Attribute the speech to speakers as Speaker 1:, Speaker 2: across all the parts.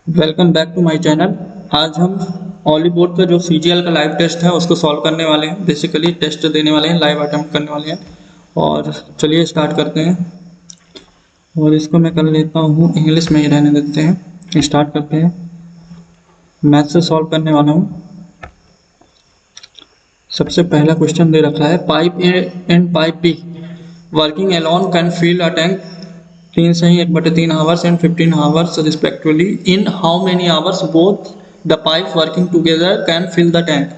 Speaker 1: Welcome back to my channel. आज हम ऑली board का जो सीजीएल का लाइव टेस्ट है उसको सॉल्व करने वाले हैं। बेसिकली टेस्ट देने वाले हैं, लाइव अटेम्प्ट करने वाले हैं। और चलिए स्टार्ट करते हैं। और इसको मैं कर लेता हूँ, इंग्लिश में ही रहने देते हैं। स्टार्ट करते हैं। मैथ से सॉल्व करने वाला हूँ। सबसे पहला क्वेश्चन दे रखा है, pipe A and pipe B working alone can fill a tank 3 से ही 1/3 hours and 15 hours respectively. In how many hours both the pipe working together can fill the tank.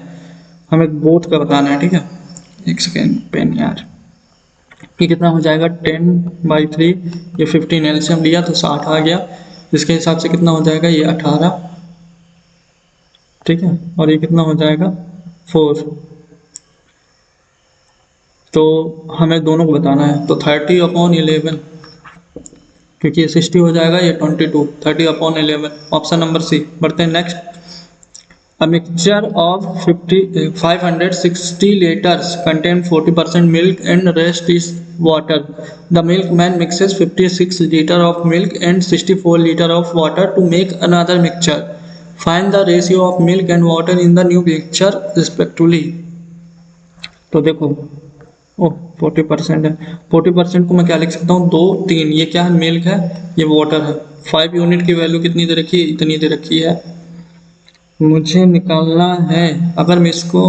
Speaker 1: हमें बोथ का बताना है, ठीक है। एक सेकेंड पेन यार। ये कितना हो जाएगा, 10/3, ये 15 एलसीएम लिया तो 60 आ गया। इसके हिसाब से कितना हो जाएगा, ये 18, ठीक है। और ये कितना हो जाएगा, 4। तो हमें दोनों को बताना है, तो 30/11, क्योंकि ये 60 हो जाएगा, ये 22, 30/11, ऑप्शन नंबर सी। बढ़ते हैं next. A mixture of 560 liters contain 40% milk and rest is water. The milkman mixes 56 liter of milk and 64 liter of water to make another mixture. Find the ratio of milk and water in the new mixture respectively. तो देखो, ओह 40% है। 40% को मैं क्या लिख सकता हूँ, 2 3, ये क्या है, मिल्क है, ये वाटर है। 5 यूनिट की वैल्यू कितनी दे रखी है, इतनी दे रखी है। मुझे निकालना है, अगर मैं इसको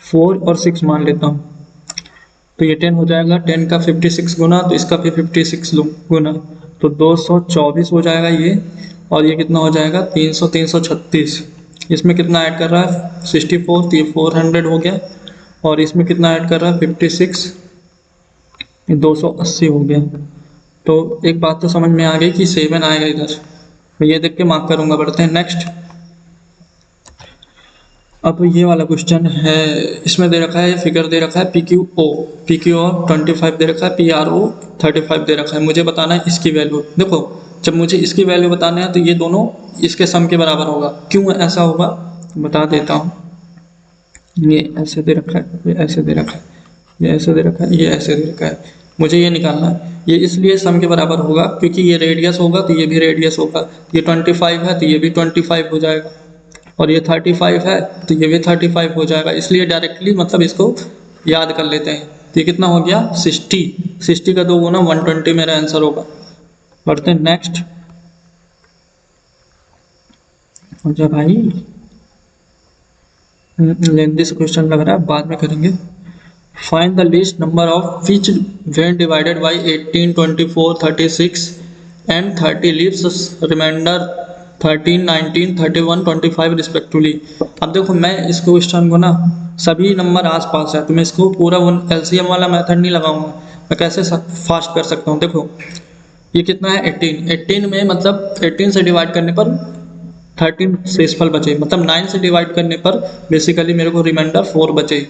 Speaker 1: 4 और 6 मान लेता हूँ तो ये 10 हो जाएगा। 10 का 56 गुना, तो इसका भी 56 गुना, तो 224 हो जाएगा ये। और ये कितना हो जाएगा, 336। इसमें कितना ऐड कर रहा है, 64, तो ये 400 हो गया। और इसमें कितना ऐड कर रहा है, 56, 280 हो गया। तो एक बात तो समझ में आ गई कि 7 आएगा इधर। मैं ये देख के मार्क करूंगा। बढ़ते हैं नेक्स्ट। अब ये वाला क्वेश्चन है, इसमें दे रखा है, फिगर दे रखा है पी क्यू ओ 25 दे रखा है, पी आर ओ 35 दे रखा है। मुझे बताना है इसकी वैल्यू। देखो, जब मुझे इसकी वैल्यू बताना है तो ये दोनों इसके सम के बराबर होगा। क्यों ऐसा होगा बता देता हूँ। ये ऐसे दे रखा है, ये ऐसे दे रखा है, ये ऐसे दे रखा है, ये ऐसे दे रखा है। मुझे ये निकालना है। ये इसलिए सम के बराबर होगा क्योंकि ये रेडियस होगा तो ये भी रेडियस होगा। ये 25 है तो ये भी 25 हो जाएगा। और ये 35 है तो ये भी 35 हो जाएगा। इसलिए डायरेक्टली मतलब इसको याद कर लेते हैं। तो ये कितना हो गया, 60 का 2 गुना 120 मेरा आंसर होगा। बढ़ते हैं नेक्स्ट। हो जा भाई, लेंथी से क्वेश्चन लग रहा है, बाद में करेंगे। Find the least number of which when divided by 18, 24, 36 and 30 leaves remainder 13, 19, 31, 25 respectively. अब देखो, मैं इस क्वेश्चन को ना, सभी नंबर आसपास है तो मैं इसको पूरा एलसीएम वाला मेथड नहीं लगाऊंगा। मैं कैसे फास्ट कर सकता हूँ, देखो ये कितना है, 18 में मतलब 18 से डिवाइड करने पर 13 शेषफल बचे, मतलब 9 से डिवाइड करने पर बेसिकली मेरे को रिमाइंडर 4 बचे,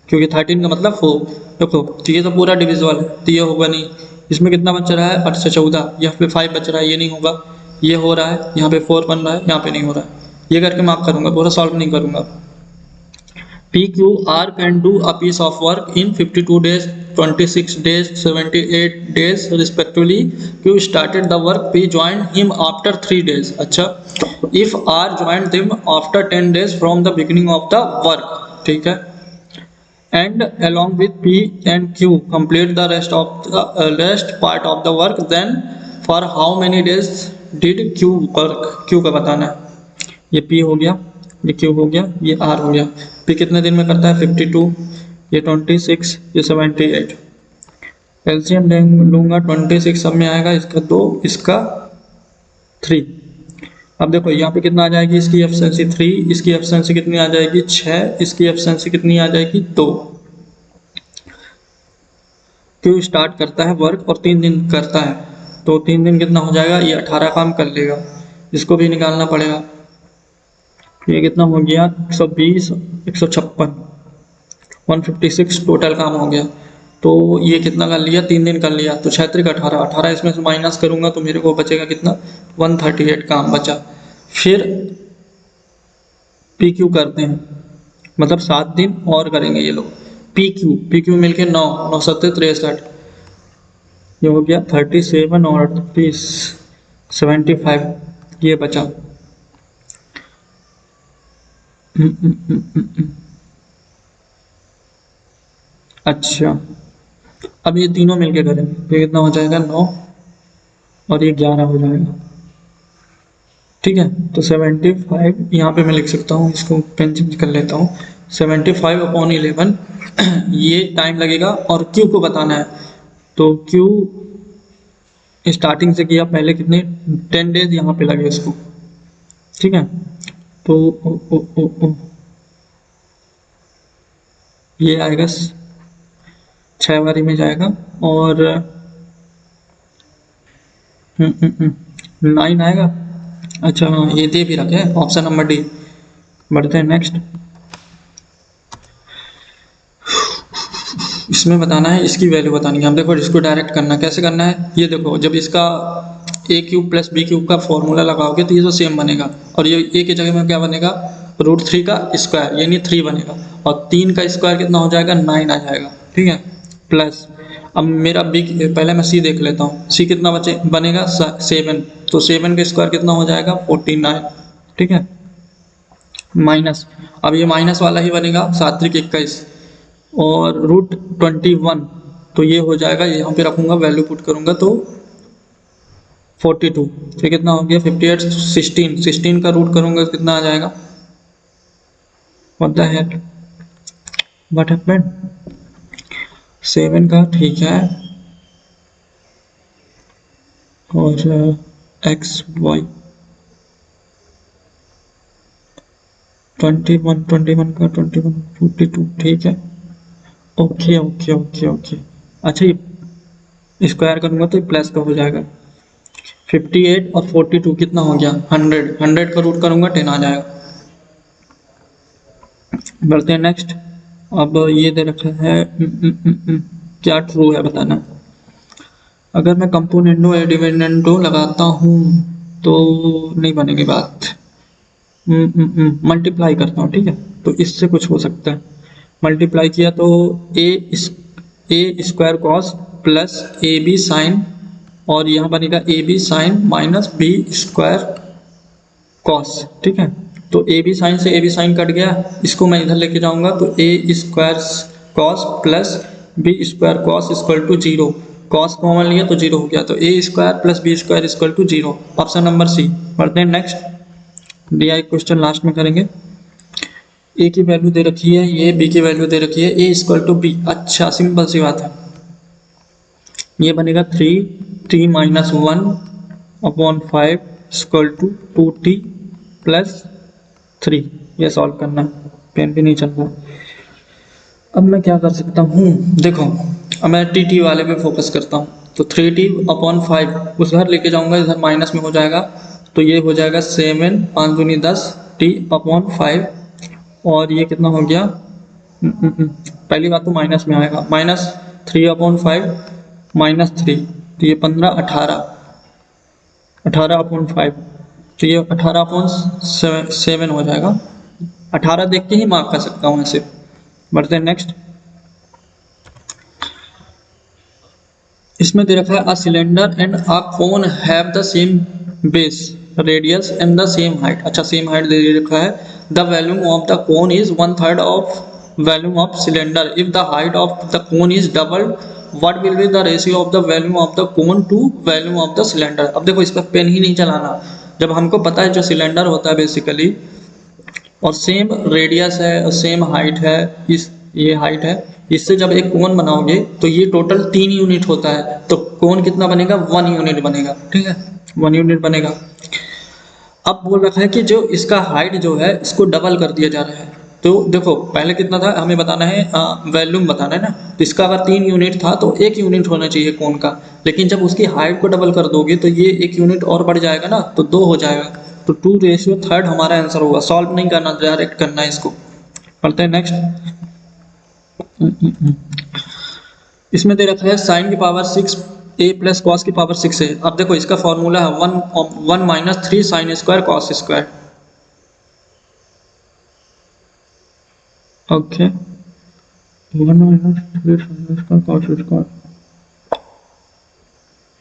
Speaker 1: क्योंकि 13 का मतलब 4। देखो, तो ये तो पूरा डिविजिबल है तो ये होगा नहीं। इसमें कितना बच रहा है, 8 से 14, यहाँ पे 5 बच रहा है, ये नहीं होगा। ये हो रहा है, यहाँ पे 4 बन रहा है, यहाँ पे नहीं हो रहा है। ये करके मार्क करूंगा, पूरा सॉल्व नहीं करूंगा। PQR can do a piece of work in 52 days, 26 days, 78 days respectively. Q started the work, P joined him after 3 days. अच्छा, if R joined them after 10 days from the beginning of the work, ठीक है, and along with P and Q complete the rest part of the work, then for how many days did Q work? Q का बताना है। ये P हो गया, ये Q हो गया, ये R हो गया। P कितने दिन में करता है, 52, ये 26, ये 78। एलसीएम लूंगा, 26 सब में आएगा, इसका 2, इसका 3। अब देखो यहाँ पे कितना आ जाएगी, इसकी एफिशिएंसी 3, इसकी एफिशिएंसी कितनी आ जाएगी, 6, इसकी एफिशिएंसी कितनी आ जाएगी, 2। क्यों स्टार्ट करता है वर्क और 3 दिन करता है, तो 3 दिन कितना हो जाएगा, ये 18 काम कर लेगा। इसको भी निकालना पड़ेगा। ये कितना हो गया, 120, 156, 156 टोटल काम हो गया। तो ये कितना कर लिया, 3 दिन कर लिया, तो 6 3 18, 18 इसमें से माइनस करूंगा तो मेरे को बचेगा कितना, 138 काम बचा। फिर PQ करते हैं, मतलब 7 दिन और करेंगे ये लोग। PQ मिलके 9, 9 7 63, ये हो गया 37 और 30 75। ये बचा। अच्छा, अब ये तीनों मिलके करें तो कितना हो जाएगा 9 और ये 11 हो जाएगा। ठीक है, तो 75 यहाँ पे मैं लिख सकता हूँ, इसको पेन चेंज कर लेता हूँ। 75/11 ये टाइम लगेगा और क्यू को बताना है। तो क्यू स्टार्टिंग से किया पहले कितने 10 डेज यहाँ पे लगे इसको। ठीक है, तो ये आएगा 6 बारी में जाएगा और 9 आएगा। अच्छा हाँ, ये दे भी रखे ऑप्शन नंबर डी। बढ़ते हैं नेक्स्ट। इसमें बताना है, इसकी वैल्यू बतानी है। हम देखो इसको डायरेक्ट करना कैसे करना है, ये देखो जब इसका ए क्यूब प्लस बी क्यूब का फॉर्मूला लगाओगे तो ये तो सेम बनेगा, और ये ए की जगह में क्या बनेगा, √3 का स्क्वायर यानी 3 बनेगा, और 3 का स्क्वायर कितना हो जाएगा 9 आ जाएगा। ठीक है, प्लस अब मेरा बी, पहले मैं सी देख लेता हूँ, सी कितना बचे बनेगा 7, तो 7 का स्क्वायर कितना हो जाएगा 49। ठीक है, माइनस, अब ये माइनस वाला ही बनेगा 7×21 और √21, तो ये हो जाएगा, यहाँ पे रखूंगा वैल्यू पुट करूंगा तो 42, ये कितना हो गया 58। 16 का रूट करूंगा कितना आ जाएगा, what the heck, what happened, 7 का ठीक है, और एक्स वाई 21 का 21 42 ठीक है। ओके ओके ओके ओके, अच्छा ये स्क्वायर करूंगा तो प्लस का हो जाएगा। 58 और 42 कितना हो गया 100 का रूट करूंगा 10 आ जाएगा। बढ़ते हैं नेक्स्ट। अब ये दे रखा है क्या ट्रू है बताना। अगर मैं कंपोनेंटो या डिविडेंडो लगाता हूँ तो नहीं बनेगी बात। मल्टीप्लाई करता हूँ, ठीक है, तो इससे कुछ हो सकता है। मल्टीप्लाई किया तो a square cos plus a b sine, और यहाँ बनेगा a b sine minus b square cos. ठीक है, तो ए बी साइन से ए बी साइन कट गया, इसको मैं इधर लेके जाऊंगा तो a square cos plus b square cos equal to 0, cos common लिया तो 0 हो गया, तो a square plus b square equal to 0, option number C. बढ़ते हैं नेक्स्ट, DI क्वेश्चन लास्ट में करेंगे। ए की वैल्यू दे रखी है, ये बी की वैल्यू दे रखी है, ए इक्वल टू बी। अच्छा सिंपल सी बात है, ये बनेगा 3t minus 1/5 equal to 2t plus 3। ये सॉल्व करना है, पेन भी नहीं चल रहा। अब मैं क्या कर सकता हूँ, देखो अब मैं टी वाले पे फोकस करता हूँ, तो 3t/5 उस घर लेके जाऊंगा, इधर माइनस में हो जाएगा, तो ये हो जाएगा 7 5 दूनी 10 t/5, और ये कितना हो गया, पहली बात तो माइनस में आएगा, -3/5 -3, तो ये 15 18/5, तो ये 18/7 हो जाएगा। 18 देख के ही मार्क कर सकता हूँ ऐसे। बढ़ते हैं नेक्स्ट। इसमें दे रखा है a cylinder and a cone have the same base radius and the same height. अच्छा सेम हाइट दे रखा है, the volume of the cone is 1/3 of volume of cylinder, if the height of the cone is double what will be the ratio of the volume of the cone to volume of the cylinder. अब देखो इस पर pen ही नहीं चलाना, जब हमको पता है जो सिलेंडर होता है बेसिकली, और सेम रेडियस है और सेम हाइट है, इस ये हाइट है, इससे जब एक कोन बनाओगे तो ये टोटल 3 यूनिट होता है, तो कोन कितना बनेगा 1 यूनिट बनेगा। ठीक है, 1 यूनिट बनेगा। अब बोल रखा है कि जो इसका हाइट जो है इसको डबल कर दिया जा रहा है, तो देखो पहले कितना था हमें बताना है, वॉल्यूम बताना है ना, तो इसका अगर 3 यूनिट था तो 1 यूनिट होना चाहिए कोन का, लेकिन जब उसकी हाइट को डबल कर दोगे तो ये 1 यूनिट और बढ़ जाएगा ना, तो 2 हो जाएगा, तो 2:3 हमारा आंसर होगा। सॉल्व नहीं करना, डायरेक्ट करना है इसको। पढ़ते हैं नेक्स्ट। इसमें दे रखा है साइन की पावर 6 a प्लस कॉस की पावर 6 है। अब देखो इसका फॉर्मूला है 1 - 3 sine square cos square. Okay, 1 - 3 sine square cos square,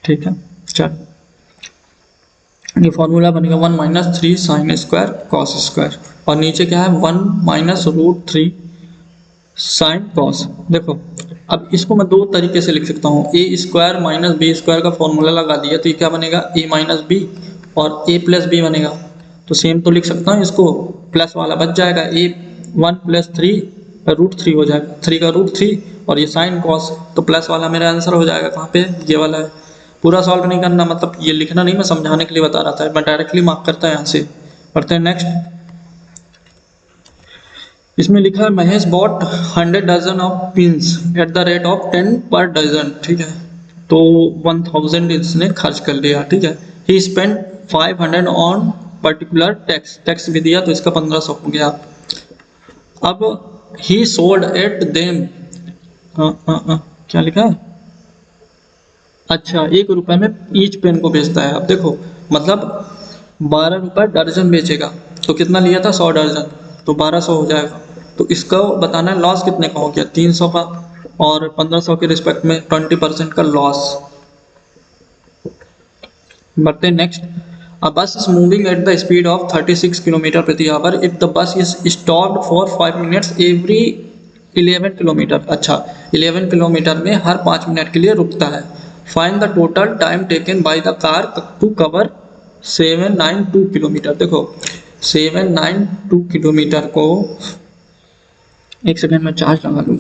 Speaker 1: ठीक है। चल ये फॉर्मूला बनेगा 1 minus 3 sine square cos square, और नीचे क्या है 1 माइनस रूट 3 साइन कॉस। देखो अब इसको मैं दो तरीके से लिख सकता हूँ, ए स्क्वायर माइनस बी स्क्वायर का फॉर्मूला लगा दिया तो ये क्या बनेगा ए माइनस बी और ए प्लस बी बनेगा। तो सेम तो लिख सकता हूँ, इसको प्लस वाला बच जाएगा ए 1 प्लस 3 रूट 3 हो जाएगा, 3 का रूट 3 और ये साइन कॉस, तो प्लस वाला मेरा आंसर हो जाएगा कहाँ पे, ये वाला है। पूरा सॉल्व नहीं करना, मतलब ये लिखना नहीं, मैं समझाने के लिए बता रहा था, मैं डायरेक्टली मार्क करता है यहाँ से। पढ़ते हैं नेक्स्ट। इसमें लिखा है Mahesh bought 100 dozen of pins at the rate of 10 per dozen, ठीक है, तो 1000 इसने खर्च कर लिया, ठीक है। He spend 500 on particular tax, tax भी दिया तो इसका 1500 हो गया। अब ही सोल्ड एट देम, क्या लिखा है, अच्छा 1 रुपए में ईच पेन को बेचता है। अब देखो मतलब 12 रुपए दर्जन बेचेगा तो कितना लिया था 100 दर्जन, तो 1200 हो जाएगा। तो इसका बताना है लॉस कितने का हो गया 300 का, और 1500 के रिस्पेक्ट में 20% का लॉस। बढ़ते हैं next. A bus is moving at the speed of 36 kilometre प्रति hour if the bus is stopped for 5 minutes every 11 kilometre. अच्छा 11 किलोमीटर में हर 5 मिनट के लिए रुकता है। Find the total time taken by the car to cover 792 kilometre. देखो 792 kilometre को, एक सेकेंड में चार्ज लगा लूँ।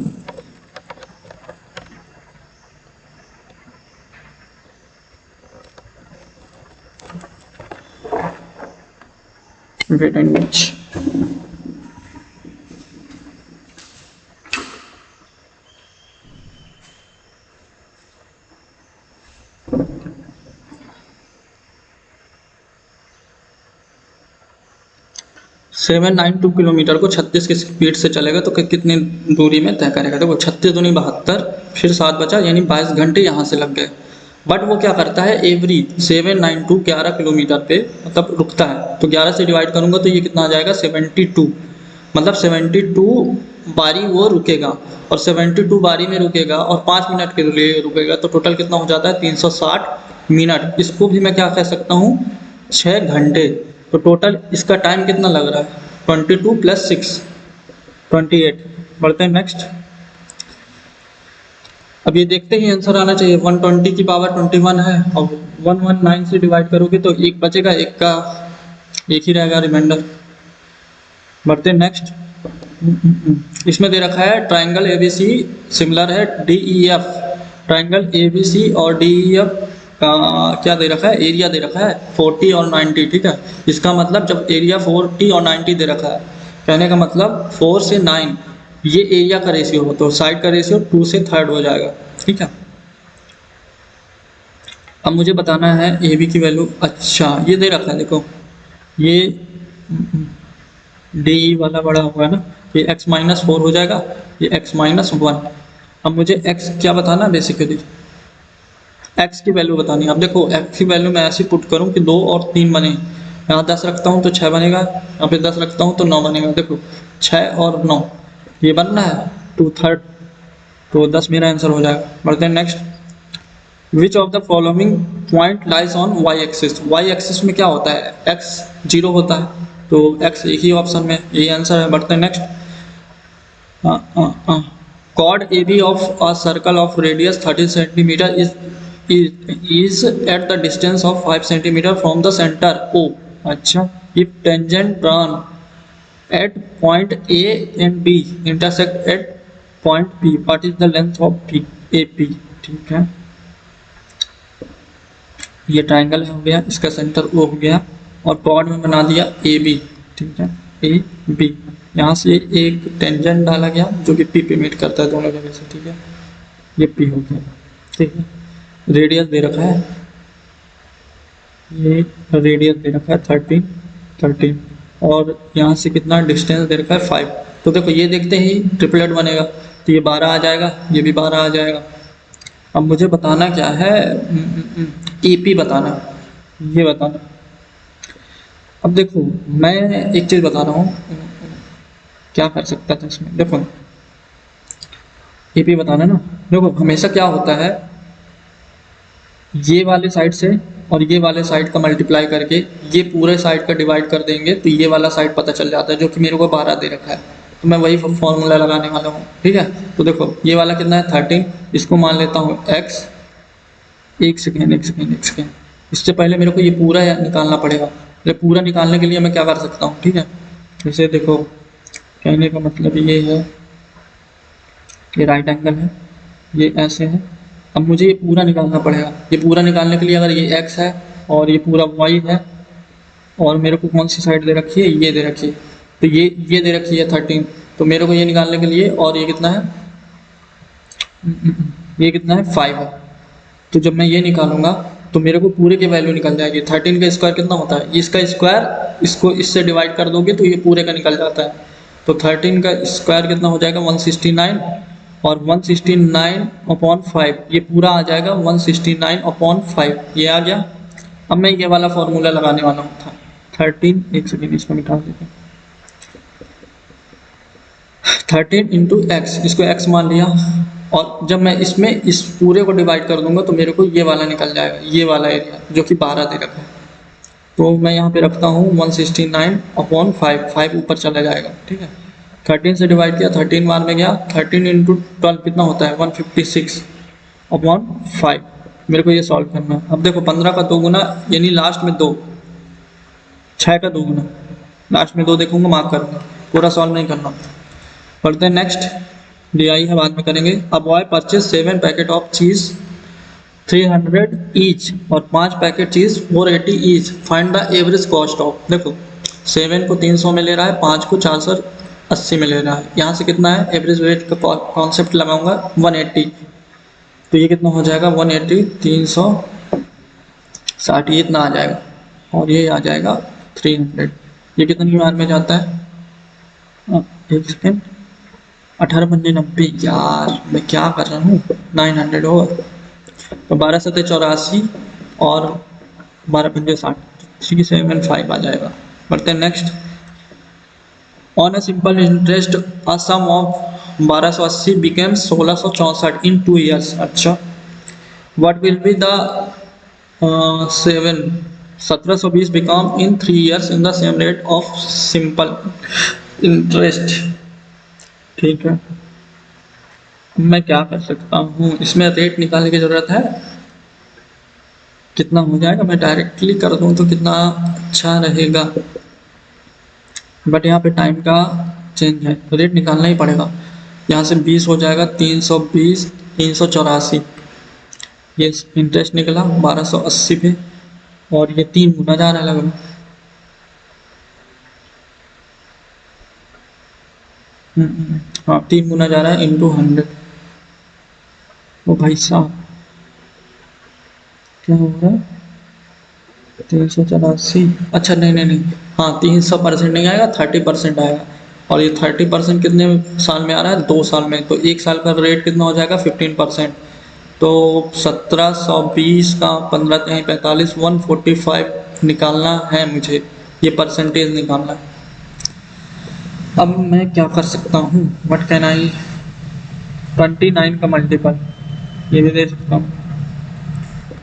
Speaker 1: Wait and watch. Seven 92 kilometre को 36 की स्पीड से चलेगा तो कितनी दूरी में तय करेगा। देखो 36 दूनी 72, फिर 7 बचा, यानी 22 घंटे यहाँ से लग गए। बट वो क्या करता है एवरी 792 11 किलोमीटर पे मतलब रुकता है, तो 11 से डिवाइड करूंगा तो ये कितना आ जाएगा 72, मतलब 72 बारी वो रुकेगा, और 72 बारी में रुकेगा और 5 मिनट के लिए रुकेगा, तो टोटल कितना हो जाता है 360 मिनट। इसको भी मैं क्या कह सकता हूँ 6 घंटे। तो टोटल इसका टाइम कितना लग रहा है 22 प्लस 6 28। बढ़ते हैं नेक्स्ट। अब ये देखते ही आंसर आना चाहिए, 120 की पावर 21 है और 119 से डिवाइड करोगे तो एक बचेगा, एक का एक ही रहेगा रिमाइंडर। बढ़ते हैं नेक्स्ट। इसमें दे रखा है ट्राइंगल एबीसी सिमिलर है डीईएफ। ट्राइंगल एबीसी और डीईएफ का क्या दे रखा है, एरिया दे रखा है 40 और 90, ठीक है। इसका मतलब जब एरिया 40 और 90 दे रखा है, कहने का मतलब 4 से 9 ये एरिया का रेशियो हो, तो साइड का रेशियो 2 से 3 हो जाएगा, ठीक है। अब मुझे बताना है ए बी की वैल्यू। अच्छा ये दे रखा है, देखो ये डी ई वाला बड़ा हुआ है ना, ये x माइनस 4 हो जाएगा, ये x माइनस 1। अब मुझे x क्या बताना है, बेसिकली x की वैल्यू बतानी है। अब देखो x की वैल्यू मैं ऐसी पुट करूँ कि 2 और 3 बने, यहाँ 10 रखता हूँ तो 6 बनेगा, यहाँ पे 10 रखता हूँ तो 9 बनेगा। देखो 6 और 9 ये बनना है 2/3, तो 10 मेरा आंसर हो जाएगा। बढ़ते हैं next. Which of the following point lies on Y axis. Y axis में क्या होता है x 0 होता है, तो x एक ही ऑप्शन में, यही आंसर है। बढ़ते हैं next. chord AB of a circle of radius 30 centimeter is at the distance of 5 centimeter from the center O. अच्छा if tangent run at point A and B intersect at point P, what is the length of P AP, ठीक है। ये triangle हो गया, इसका centre O हो गया, और कॉर्ड में बना दिया AB, ठीक है AB। यहाँ से एक टेंजेंट डाला गया जो कि P पे मीट करता है दोनों जगह से, ठीक है। ये P हो गया, ठीक है। रेडियस दे रखा है, ये रेडियस दे रखा है 13, और यहाँ से कितना डिस्टेंस दे रखा है 5। तो देखो ये देखते ही ट्रिपलेट बनेगा, तो ये 12 आ जाएगा, ये भी 12 आ जाएगा। अब मुझे बताना क्या है, AP बताना, ये बताना। अब देखो मैं एक चीज़ बता रहा हूँ, क्या कर सकता था इसमें। देखो AP बताना ना, देखो हमेशा क्या होता है, ये वाले साइड से और ये वाले साइड का मल्टीप्लाई करके ये पूरे साइड का डिवाइड कर देंगे तो ये वाला साइड पता चल जाता है, जो कि मेरे को 12 दे रखा है। तो मैं वही फॉर्मूला लगाने वाला हूँ, ठीक है। तो देखो ये वाला कितना है 13, इसको मान लेता हूँ x। एक सेकेंड, इससे पहले मेरे को ये पूरा निकालना पड़ेगा। ये पूरा निकालने के लिए मैं क्या कर सकता हूँ, ठीक है। जैसे देखो कहने का मतलब ये है, ये राइट एंगल है, ये ऐसे है। अब मुझे ये पूरा निकालना पड़ेगा। ये पूरा निकालने के लिए अगर ये x है और ये पूरा y है और मेरे को कौन सी साइड दे रखी है, ये दे रखी है, तो ये दे रखी है 13। तो मेरे को ये निकालने के लिए, और ये कितना है, ये कितना है 5 है। तो जब मैं ये निकालूंगा तो मेरे को पूरे की वैल्यू निकल जाएगी। 13 का स्क्वायर कितना होता है, इसका स्क्वायर इसको इससे डिवाइड कर दोगे तो ये पूरे का निकल जाता है। तो 13 का स्क्वायर कितना हो जाएगा 169, और 169 अपॉन 5 ये पूरा आ जाएगा 169 अपॉन 5, ये आ गया। अब मैं ये वाला फॉर्मूला लगाने वाला हूँ था 13, एक सेकेंड इसको मिटा देते हैं। 13 इंटू एक्स, इसको x मान लिया, और जब मैं इसमें इस पूरे को डिवाइड कर दूंगा तो मेरे को ये वाला निकल जाएगा, ये वाला एरिया जो कि 12 दे रखा है। तो मैं यहाँ पे रखता हूँ 169 अपॉन 5, 5 ऊपर चला जाएगा, ठीक है। 13 से डिवाइड किया, 13 बार में गया, 13 इंटू 12 कितना होता है 156 अपॉन 5। मेरे को ये सॉल्व करना है। अब देखो 15 का 2 गुना यानी लास्ट में 2, 6 का 2 गुना, लास्ट में 2 देखूंगा मार्क करूँगा, पूरा सॉल्व नहीं करना। पढ़ते हैं नेक्स्ट, DI है बाद में करेंगे। A boy purchase 7 packet of चीज 300 ईच, और 5 पैकेट चीज 480 each, find the average cost of. देखो 7 को 300 में ले रहा है, 5 को 480 में ले रहा है। यहाँ से कितना है एवरेज रेट का कॉन्सेप्ट लगाऊंगा 180, तो ये कितना हो जाएगा 180 360, ये इतना आ जाएगा, और ये आ जाएगा 300। ये कितनी बार में जाता है, एक सेकेंड, 18 पंजे 90, यार मैं क्या कर रहा हूँ, 900 हो, तो 12 सत्ते 84 और 12 पंजे 60, 375 आ जाएगा। बढ़ते हैं next. On a simple interest a sum of 1280 became 1664 in 2 years. अच्छा, what will be the 1720 become in 3 years in the same rate of simple interest. ठीक है, मैं क्या कर सकता हूँ, इसमें रेट निकालने की ज़रूरत है, कितना हो जाएगा, मैं डायरेक्टली कर दूँ तो कितना अच्छा रहेगा, बट यहाँ पे टाइम का चेंज है, रेट निकालना ही पड़ेगा। यहाँ से 20 हो जाएगा 320, 384, ये इंटरेस्ट निकला 1280 पे, और ये 3 गुना जा रहा है लगभग। हाँ 3 गुना जा रहा है इंटू 100। ओ भाई साहब क्या हो रहा है, 384, अच्छा नहीं, हाँ 300% नहीं आएगा, 30% आएगा। और ये 30% कितने साल में आ रहा है, 2 साल में, तो 1 साल का रेट कितना हो जाएगा 15%, तो 1720 का 15 45, 145 निकालना है मुझे, ये परसेंटेज निकालना है। अब मैं क्या कर सकता हूँ, व्हाट कैन आई, 29 का मल्टीपल ये भी दे सकता हूँ,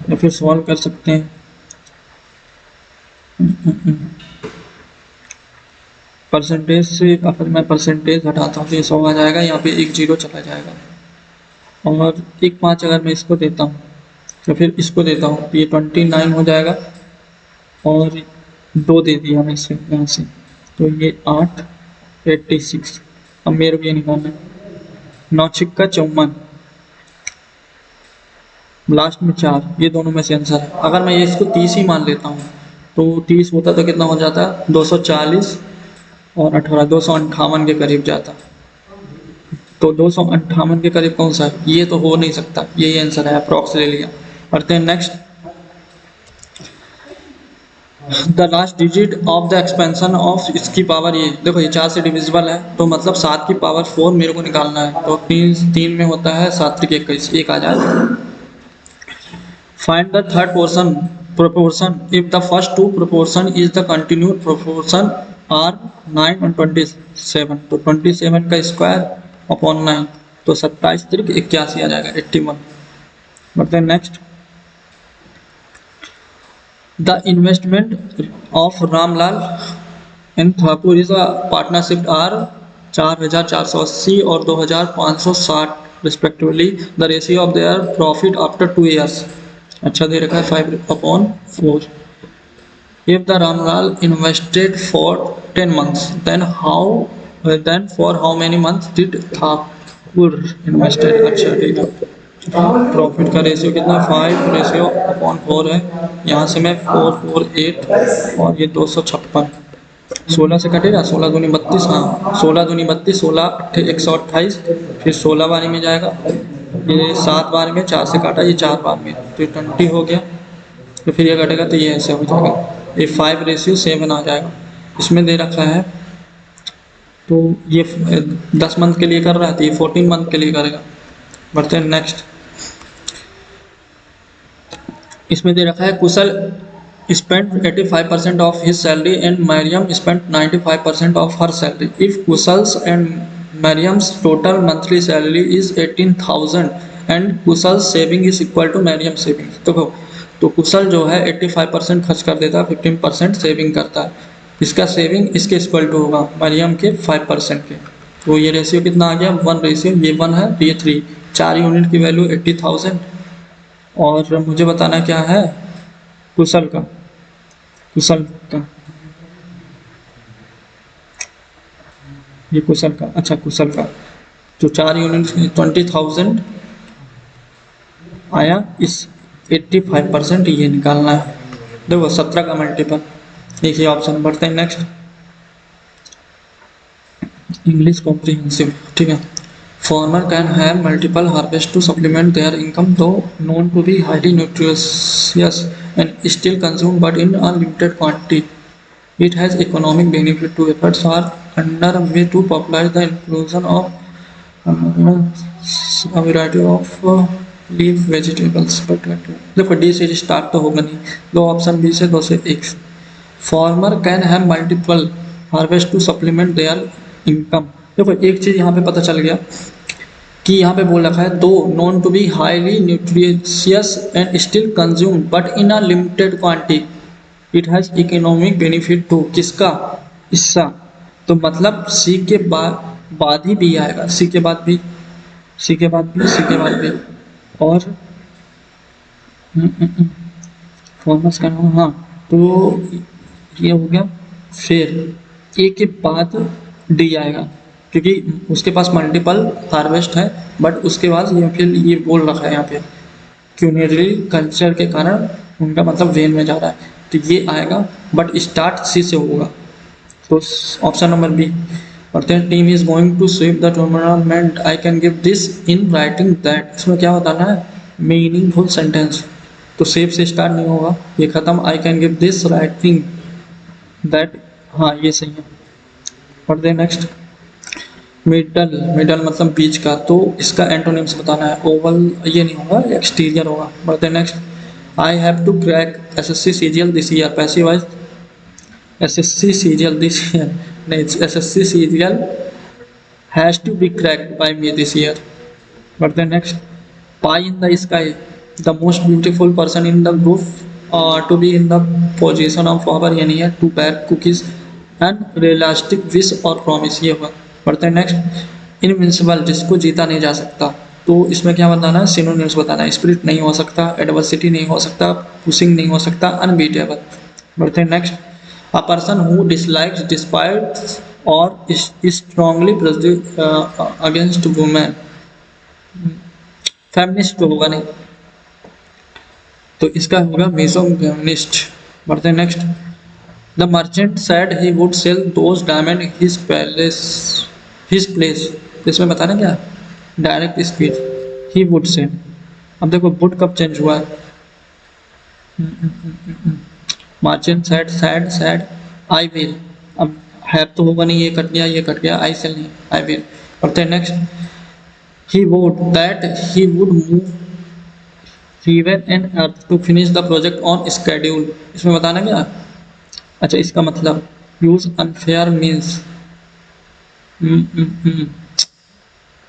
Speaker 1: या फिर सॉल्व कर सकते हैं। परसेंटेज से अगर मैं परसेंटेज घटाता हूँ तो ये 100 आ जाएगा, यहाँ पे 1 0 चला जाएगा, और 1 5 अगर मैं इसको देता हूँ तो फिर इसको देता हूँ तो ये 29 हो जाएगा, और 2 दे दिया मैं इसे यहाँ से, तो ये 8 86। अब मेरे को ये निकालना है, 9 छिक्का 54, लास्ट में 4, ये दोनों में से आंसर है। अगर मैं ये इसको 30 ही मान लेता हूँ तो 30 होता तो कितना हो जाता है 240 और 18, 258 के करीब जाता, तो 258 के करीब कौन सा है, ये तो हो नहीं सकता, यही आंसर है, अप्रॉक्स ले लिया। पढ़ते हैं next. The last digit of the expansion of, इसकी पावर, ये देखो ये 4 से डिविजिबल है, तो मतलब 7 की पावर 4 मेरे को निकालना है, तो 3 में होता है 7 3 21, 1 आ जाए। Find the third portion proportion if the first two proportion is the continued proportion are 9 और 27, तो 27 का स्क्वायर अपॉन 9, तो 27 3 81 आ जाएगा 81। बढ़ते हैं next. The investment of Ramlal and Thakur is a partnership are 4,480 और 2,560 respectively. The ratio of their profit after 2 years. अच्छा दे रखा है 5/4. If the Ramlal invested for 10 months, then for how many months did Thakur invested? अच्छा ठीक है. Profit का ratio कितना 5/4 है. यहाँ से मैं 448 और ये 256 16 से कटेगा. 16 दूनी 32. हाँ 16 दूनी 32 16 128 फिर 16 बारी में जाएगा. ये 7 बार में 4 से काटा ये 4 बार में तो 20 हो गया. तो फिर ये कटेगा तो ये ऐसे हो जाएगा. ये 5/7 आ जाएगा. इसमें दे रखा है तो ये 10 मंथ के लिए कर रहा है तो ये 14 मंथ के लिए करेगा. बढ़ते हैं नेक्स्ट. इसमें दे रखा है कुशल spent 85% of his salary and Mariam spent 95% of her salary. If Kushal's and Mariam's total monthly salary is 18,000 and Kushal's saving is equal to Mariam's saving. तो कुशल जो है 85% खर्च कर देता है, 15% सेविंग करता है. इसका सेविंग इसके इक्वल टू होगा मरियम के 5% के. तो ये रेशियो कितना आ गया 1 रेशियो. ये 1 है तो ये 3. 4 यूनिट की वैल्यू 80,000 और मुझे बताना क्या है कुशल का. ये कुशल का. अच्छा कुशल का तो 4 यूनिट 20,000 आया. इस 85% ये निकालना है. देखो 17 का मल्टीपल. एक ही ऑप्शन. बढ़ते हैं नेक्स्ट. English comprehensive. ठीक है. Farmer can have multiple harvests to supplement their income, though known to be highly nutritious and still consumed but in a limited quantity. It has economic benefit to efforts are underway to popularize the inclusion of a variety of leaf vegetables. देखो D से start तो होगा नहीं. दो option B से 2 से 1. Farmer can have multiple harvests to supplement their income. देखो एक चीज यहाँ पे पता चल गया कि यहाँ पे बोल रखा है दो known to be highly nutritious and still consume but in a limited quantity. It has economic benefit too. किसका? इसका. तो मतलब सी के बाद ही बी आएगा. सी के बाद भी और फॉर्मस का नाम. हाँ तो ये हो गया. फिर ए के बाद डी आएगा क्योंकि उसके पास मल्टीपल हार्वेस्ट है बट उसके बाद ये फिर ये बोल रखा है यहाँ पे क्यूनेटरी कल्चर के कारण उनका मतलब वेन में जा रहा है तो ये आएगा बट स्टार्ट सी से होगा. तो ऑप्शन नंबर बी. पढ़ते हैं. Team is going to sweep the tournament. I can give this in writing that. इसमें क्या बताना है मीनिंगफुल सेंटेंस. तो सेफ से स्टार्ट नहीं होगा. ये खत्म. I can give this writing that. हाँ ये सही है. पढ़ते हैं नेक्स्ट. मिडल मतलब बीच का. तो इसका एंटोनिम्स बताना है. ओवल ये नहीं होगा एक्सटीरियर होगा. बढ़ते हैं next. I have to crack SSC CGL this year. Passive voice SSC CGL this year नहीं. SSC CGL has to be cracked by me this year. बढ़ते हैं next. Pie in the sky. The most beautiful person in the group to be in the position of power. ये नहीं है. To bake cookies and realistic wish और promise. ये हुआ. पढ़ते हैं नेक्स्ट. इनविंसिबल जिसको जीता नहीं जा सकता. तो इसमें क्या बताना है सिनोनिम्स बताना है. स्पिरिट नहीं हो सकता. एडवर्सिटी नहीं हो सकता. पुशिंग नहीं हो सकता. अनबीटेबल. बढ़ते हैं next. A person who dislikes despite और स्ट्रांगली अगेंस्ट वुमेन. फेमिनिस्ट तो होगा नहीं तो इसका होगा मिसोगिनिस्ट. बढ़ते हैं next. The merchant said he would sell those diamond his place. इसमें बताना क्या direct speech. He would say. अब देखो would कब चेंज हुआ है. Merchant said I will. अब have तो होगा नहीं. ये कट गया. I shall नहीं. I will. पढ़ते हैं next. He would that he would move heaven and earth to finish the project on schedule. इसमें बताना क्या. अच्छा इसका मतलब use unfair means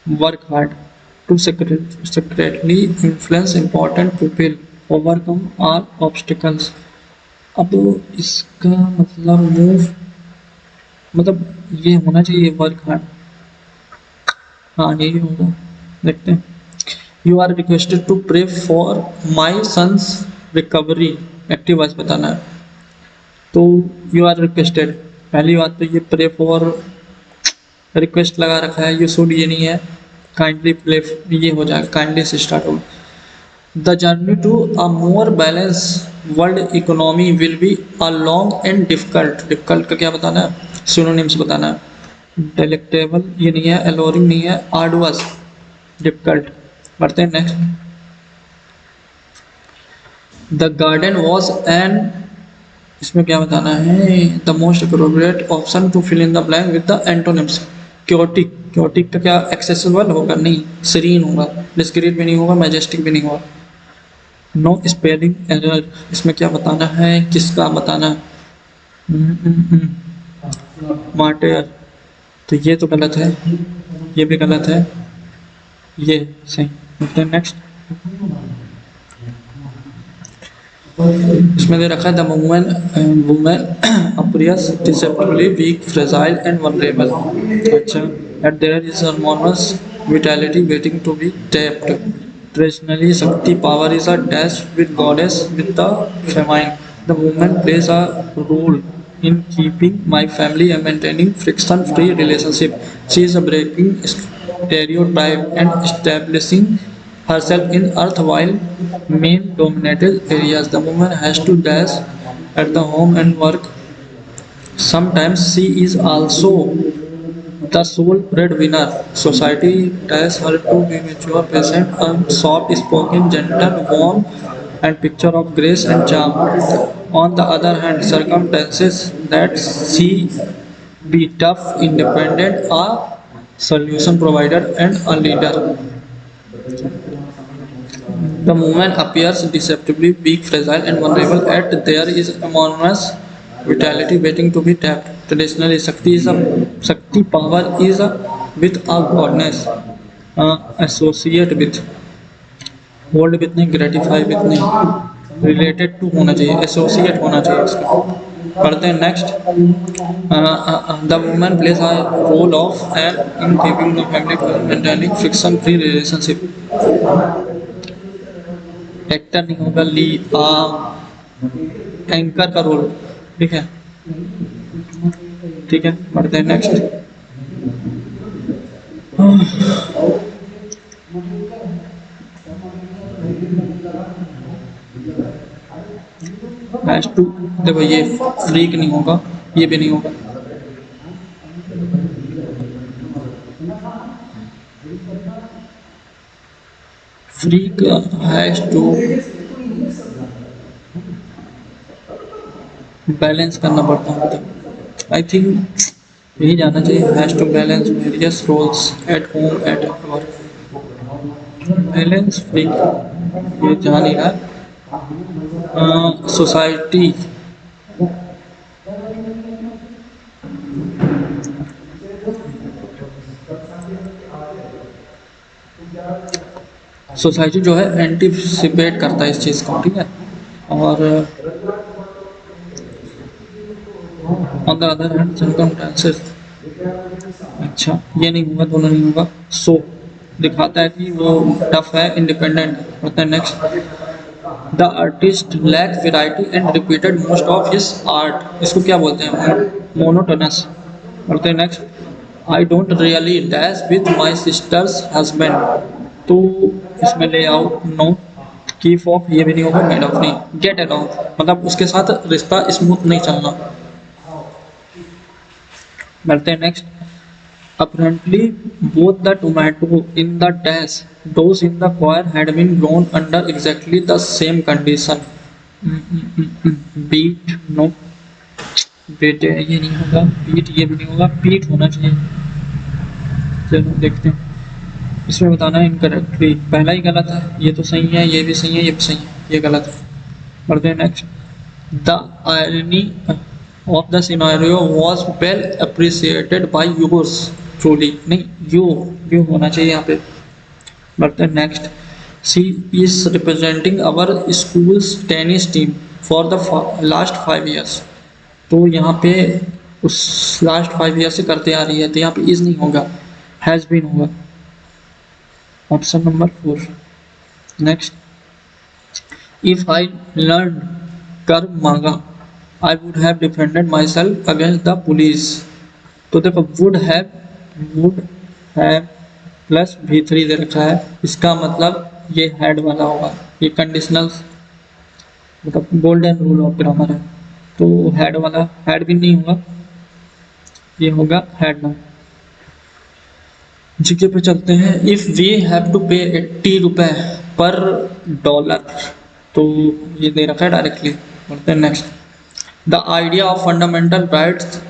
Speaker 1: work hard to secretly influence important people, overcome all obstacles. अब इसका मतलब मूव, मतलब ये होना चाहिए वर्क हार्ड। हाँ यही होगा, देखते हैं। You are requested to pray for my son's recovery, active voice बताना है। तो यू आर रिक्वेस्टेड, पहली बात तो ये प्रे फॉर रिक्वेस्ट लगा रखा है, यू शुड ये नहीं है, काइंडली प्ले ये हो जाएगा, काइंडली से स्टार्ट होगा। The journey to a more balance world economy will be a long and difficult, difficult का क्या बताना है, सिनोनिम्स बताना है। डेलेक्टेबल ये नहीं है, एलोरिंग नहीं है, आर्डुअस, डिफिकल्ट। बढ़ते हैं next. The garden was an, इसमें क्या बताना है, the most appropriate option to fill in the blank with the antonyms. Chaotic, chaotic का क्या एक्सेसिबल होगा, नहीं, सीरीन होगा, डिस्क्रीट भी नहीं होगा, मैजेस्टिक भी नहीं होगा। नो स्पेलिंग एरर, इसमें क्या बताना है, किसका बताना है, मार्टेयर, तो ये तो गलत है, ये भी गलत है, ये सही। नेक्स्ट। इसमें दे रखा है the women women appears deceptively weak fragile and vulnerable. अच्छा, at there is enormous vitality waiting to be tapped. Traditionally Shakti power is a dash with goddess with the feminine. The woman plays a role in keeping my family and maintaining friction free relationship. She is a breaking stereotype and establishing herself in erstwhile male dominated areas. The woman has to dash at the home and work. Sometimes she is also the sole breadwinner. Society tells her to be mature, patient, and soft-spoken, gentle, warm, and picture of grace and charm. On the other hand, circumstances that she be tough, independent, a solution provider, and a leader. The woman appears deceptively weak, fragile, and vulnerable, yet there is enormous vitality waiting to be tapped. Traditionally, Shakti power is with a goddess, associate with, hold with नहीं, gratify with नहीं, related to होना चाहिए, associate होना चाहिए इसका। पढ़ते हैं next. The woman plays a role of an in keeping the family maintaining friction free relationship. Actor नहीं होगा, ली एंकर का रोल, ठीक है, ठीक है। बढ़ते हैं नेक्स्ट। हैश टू, देखो ये फ्रीक नहीं होगा, ये भी नहीं होगा। फ्रीक हैश टू बैलेंस करना पड़ता है, मतलब आई थिंक यही जाना चाहिए, has to balance various roles at home at work. Balance free ये जा नहीं रहा। सोसाइटी, सोसाइटी जो है एंटीसिपेट करता है इस चीज़ को, ठीक है। और on the other hand circumstances, अच्छा ये नहीं होगा, दोनों नहीं होगा। सो दिखाता है कि वो टफ है, इंडिपेंडेंट होता है। Next. The artist lack variety and repeated most of his art, इसको क्या बोलते हैं, मोनोटोनस। बोलते हैं next. I don't really dash with my sister's husband, तो इसमें ले आओ नो, कीप ऑफ ये भी नहीं होगा, मेड ऑफ नहीं, गेट अलोंग, मतलब उसके साथ रिश्ता स्मूथ नहीं चलना। बढ़ते हैं next. Apparently, both the tomato in the dash dose in the choir had been grown under exactly the same condition. Beat no, बेटे ये नहीं होगा, बीट ये भी नहीं होगा, पीट होना चाहिए। चलो देखते हैं, इसमें बताना है इनकरेक्टली, पहला ही गलत है, ये तो सही है, ये भी सही है, ये भी सही है, ये गलत है। बढ़ते हैं next. The irony of the scenario was well appreciated by yours truly, नहीं you होना चाहिए यहाँ पे। बढ़ते हैं next. She is representing our school's tennis team for the last 5 years। तो यहाँ पे उस लास्ट 5 years से करते आ रही है, तो यहाँ पे इज नहीं होगा, हैज़ बीन होगा। Option number 4। Next, if I learn कर मांगा, I would have defended my self against the police. तो देखो वुड हैव प्लस V3 दे रखा है, इसका मतलब ये हैड वाला होगा, ये कंडीशनल मतलब गोल्डन रूल ऑफ ग्रामर है। तो हैड वाला हैड भी नहीं होगा, ये होगा हैड ना। जीके पे चलते हैं। इफ वी हैव टू पे 80 रुपए पर डॉलर, तो ये दे रखा है डायरेक्टली। बढ़ते हैं next. The idea of fundamental rights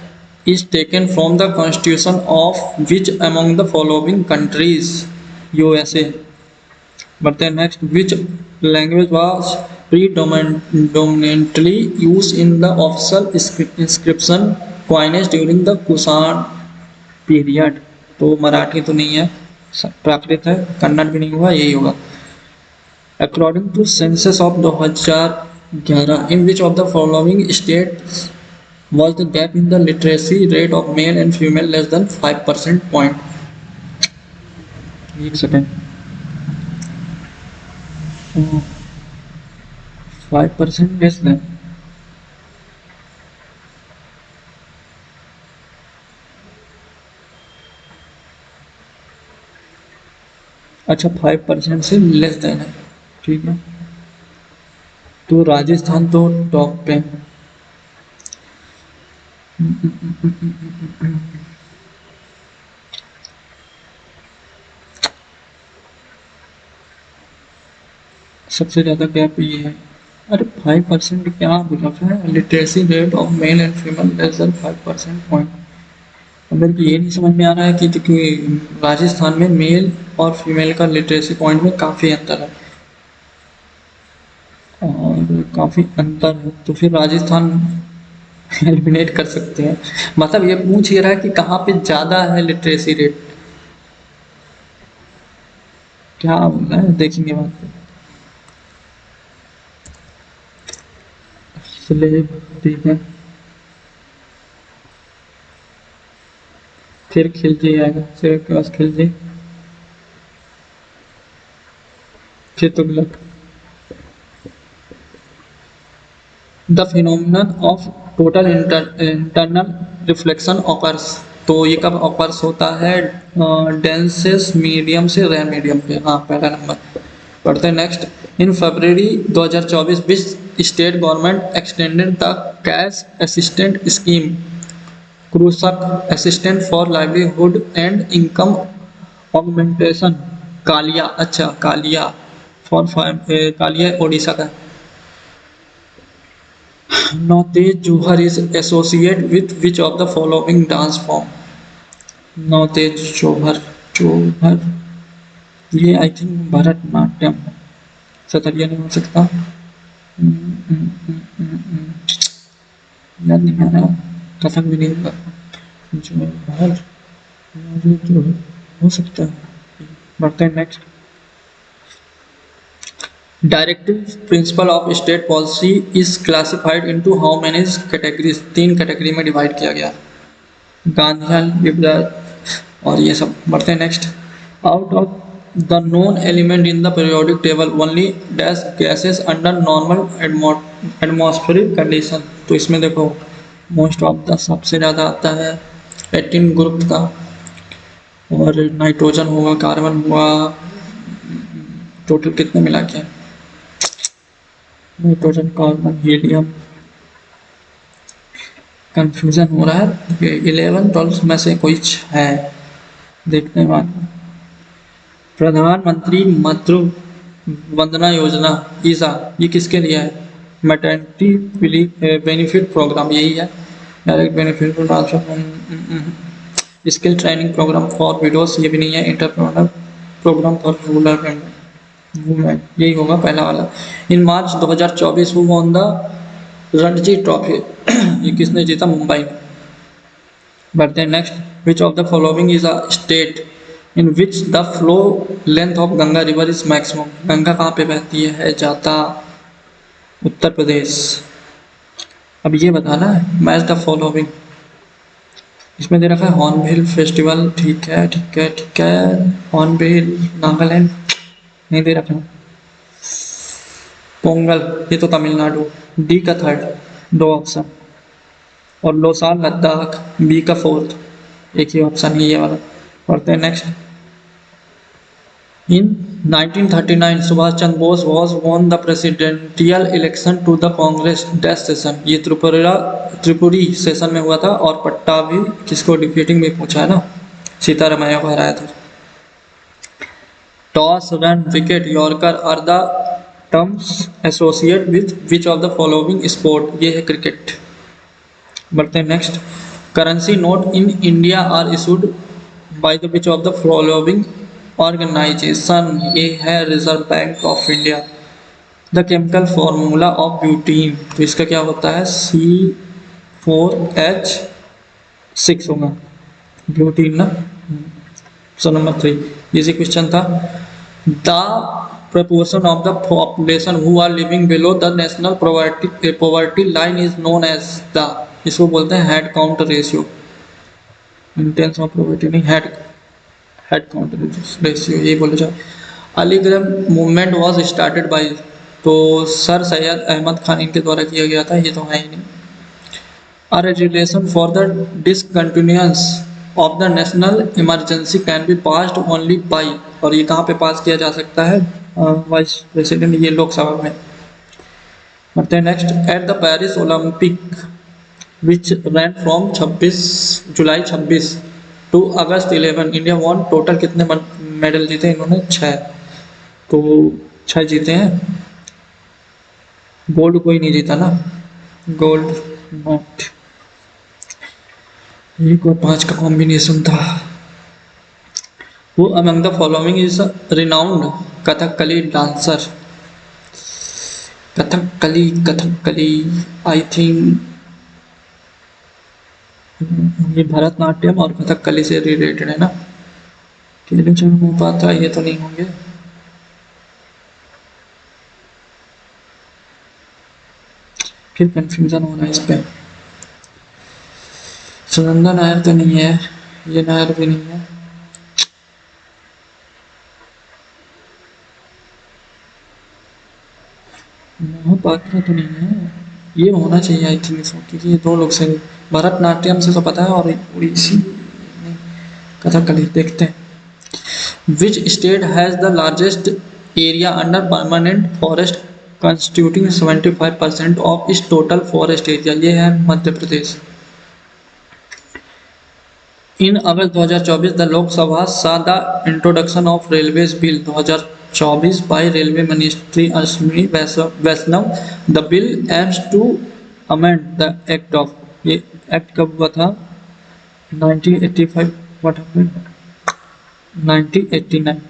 Speaker 1: is taken from the constitution of which among the following countries? USA। बढ़ते हैं next. which language was predominantly used in the official inscription coinage during the Kushana period? तो मराठी तो नहीं है, प्राकृत है, कन्नड़ भी नहीं होगा, यही होगा। According to census of 2011, in which of the following states was the gap in the literacy rate of male and female less than 5% point? एक सेकेंड, 5% लेस देन, अच्छा 5% से लेस देन है, ठीक है। तो राजस्थान तो टॉप पे। सबसे ज़्यादा गैप ये है। अरे 5% क्या बोला है, literacy rate of male and female less than 5% point. अब मेरे को ये नहीं समझ में आ रहा है कि राजस्थान में मेल और फीमेल का लिटरेसी पॉइंट में काफ़ी अंतर है, और काफ़ी अंतर है, तो फिर राजस्थान एलिमिनेट कर सकते हैं। मतलब ये पूछ ये रहा है कि कहाँ पे ज़्यादा है लिटरेसी रेट, क्या बोलना है देखेंगे बात पे। स्लेव, ठीक है, फिर खिलजी आएगा, स्लेव के पास खिलजी, फिर Tughlaq. The phenomenon of total internal reflection occurs, तो ये कब ऑकर्स होता है, डेंसेस मीडियम से रेयर मीडियम पे, हाँ पहला नंबर। पढ़ते हैं next. In February 2024 which state government extended the cash assistant scheme Krushak assistant for livelihood and income augmentation? Kalia, अच्छा कालिया फॉर कालिया ओडिशा का। Nautej Johar is associate with which of the following dance form? Nautej Johar ये I think Bharatanatyam, सतरिया नहीं हो सकता, याद नहीं आ रहा, कथक भी नहीं होगा, जौहर हो सकता है। बढ़ते हैं next. Directive principle of state policy is classified into how many categories? 3 category में डिवाइड किया गया, गांधीयन, विपदायत और ये सब। बढ़ते हैं next. Out of the known element in the periodic table only dash gases under normal atmospheric condition? तो इसमें देखो मोस्ट ऑफ द सबसे ज़्यादा आता है 18 ग्रुप का, और नाइट्रोजन होगा, कार्बन हुआ, टोटल कितने मिला के, नाइट्रोजन, कार्बन, हीलियम, कंफ्यूजन हो रहा है। 11-12 में से कुछ है, देखते हैं बाद में। प्रधानमंत्री मातृ वंदना योजना ईसा, ये किसके लिए है? मैटरनिटी बेनिफिट प्रोग्राम, यही है। Direct benefit transfer, skill training program for widows, ये भी नहीं है। Entrepreneur program for rural women, यही होगा पहला वाला। In March 2024 who won the Ranji trophy, ये किसने जीता? मुंबई में। बढ़ते हैं next. Which of the following is a state in which the flow length of Ganga river is maximum? Ganga कहाँ पे बहती है? जाता उत्तर प्रदेश। अब ये बताना है मैच द फॉलोइंग। इसमें दे रखा है हॉर्नबिल फेस्टिवल, ठीक है ठीक है ठीक है। हॉर्नबिल नागालैंड नहीं दे रखा। पोंगल ये तो तमिलनाडु, डी का थर्ड, दो ऑप्शन। और लोसार लद्दाख बी का फोर्थ, एक ही ऑप्शन है ये वाला। पढ़ते हैं next. In 1939, Subhash Chandra Bose was won the presidential election to the Congress Dash session। ये त्रिपुरी सेशन में हुआ था और पट्टाभी किसको डिफीटिंग में पूछा है ना, सीतारमैया को हराया था। Toss, run, wicket, yorker are the terms associate with which of the following sport, ये है क्रिकेट। बढ़ते हैं next. Currency note in India are issued by the which of the following organisation, ये है reserve bank of India. The chemical formula of butene, तो इसका क्या होता है, C4H6 होगा ब्यूटीन ना। सो नंबर 3 इजी क्वेश्चन था। The proportion of the population who are living below the national poverty line is known as the, इसको बोलते हैं head count ratio. Intense of poverty नहीं, हेड काउंट रेशियो यही बोले जाओ। Aligarh movement was started by, तो sir Syed Ahmad Khan इनके द्वारा किया गया था, ये तो है ही नहीं। A resolution for the discontinuance of the national emergency can be passed only by, और ये कहाँ पे पास किया जा सकता है, वाइस प्रेसिडेंट, ये लोकसभा में। बढ़ते हैं next. At the Paris Olympic which run from 26 July 26 to August 11, India won total कितने मेडल जीते इन्होंने, 6। तो 6 जीते हैं। गोल्ड कोई नहीं जीता ना, गोल्ड नॉट। एक और 5 का कॉम्बिनेशन था। वो among the following is renowned Kathakali dancer. Kathakali I think ये भरतनाट्यम और कथकली से रिलेटेड है ना। पाता ये तो नहीं होंगे। फिर कंफ्यूजन होना इस पे। सुनंदा नायर तो नहीं है, ये नायर भी नहीं है। मोहपात्रा तो नहीं है, ये होना चाहिए आई थिंक इसको, क्योंकि ये 2 लोग से, भरतनाट्यम से तो पता है और उड़ीसी नहीं, कथकली। देखते हैं। Which state has the largest area under permanent forest constituting 75% of इस टोटल फॉरेस्ट एरिया, ये है मध्य प्रदेश। इन अगस्त 2024 the Lok Sabha saw the introduction of railways bill 2024 by railway ministry Ashwini Vaishnaw. The bill aims to amend the act of, ये act कब हुआ था, 1985, what happened 1989।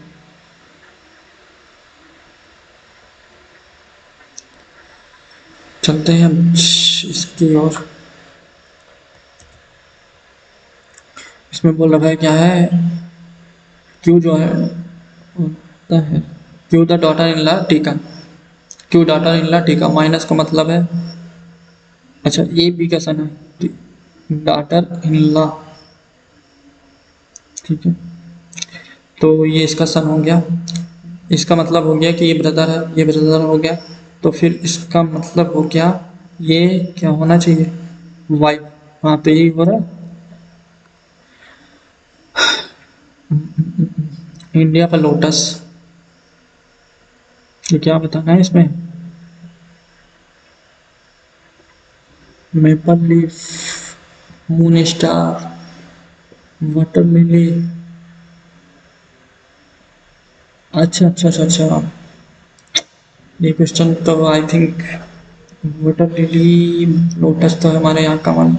Speaker 1: चलते हैं इसकी ओर। इसमें बोल रखा है क्या है, क्यों जो है होता है, क्यों द डॉटर इन लॉ टीका, क्यों डॉटर इन लॉ टीका, माइनस का मतलब है, अच्छा ए बी का सन है, डॉटर इन लॉ, ठीक है। तो ये इसका सन हो गया, इसका मतलब हो गया कि ये ब्रदर है, ये ब्रदर हो गया, तो फिर इसका मतलब हो गया ये क्या होना चाहिए, वाइफ। हाँ तो यही हो रहा है। इंडिया का लोटस, ये क्या बताना है इसमें, maple leaf, moon star, water lily, अच्छा अच्छा अच्छा अच्छा, ये क्वेश्चन तो I think water lily lotus तो हमारे यहाँ कमल,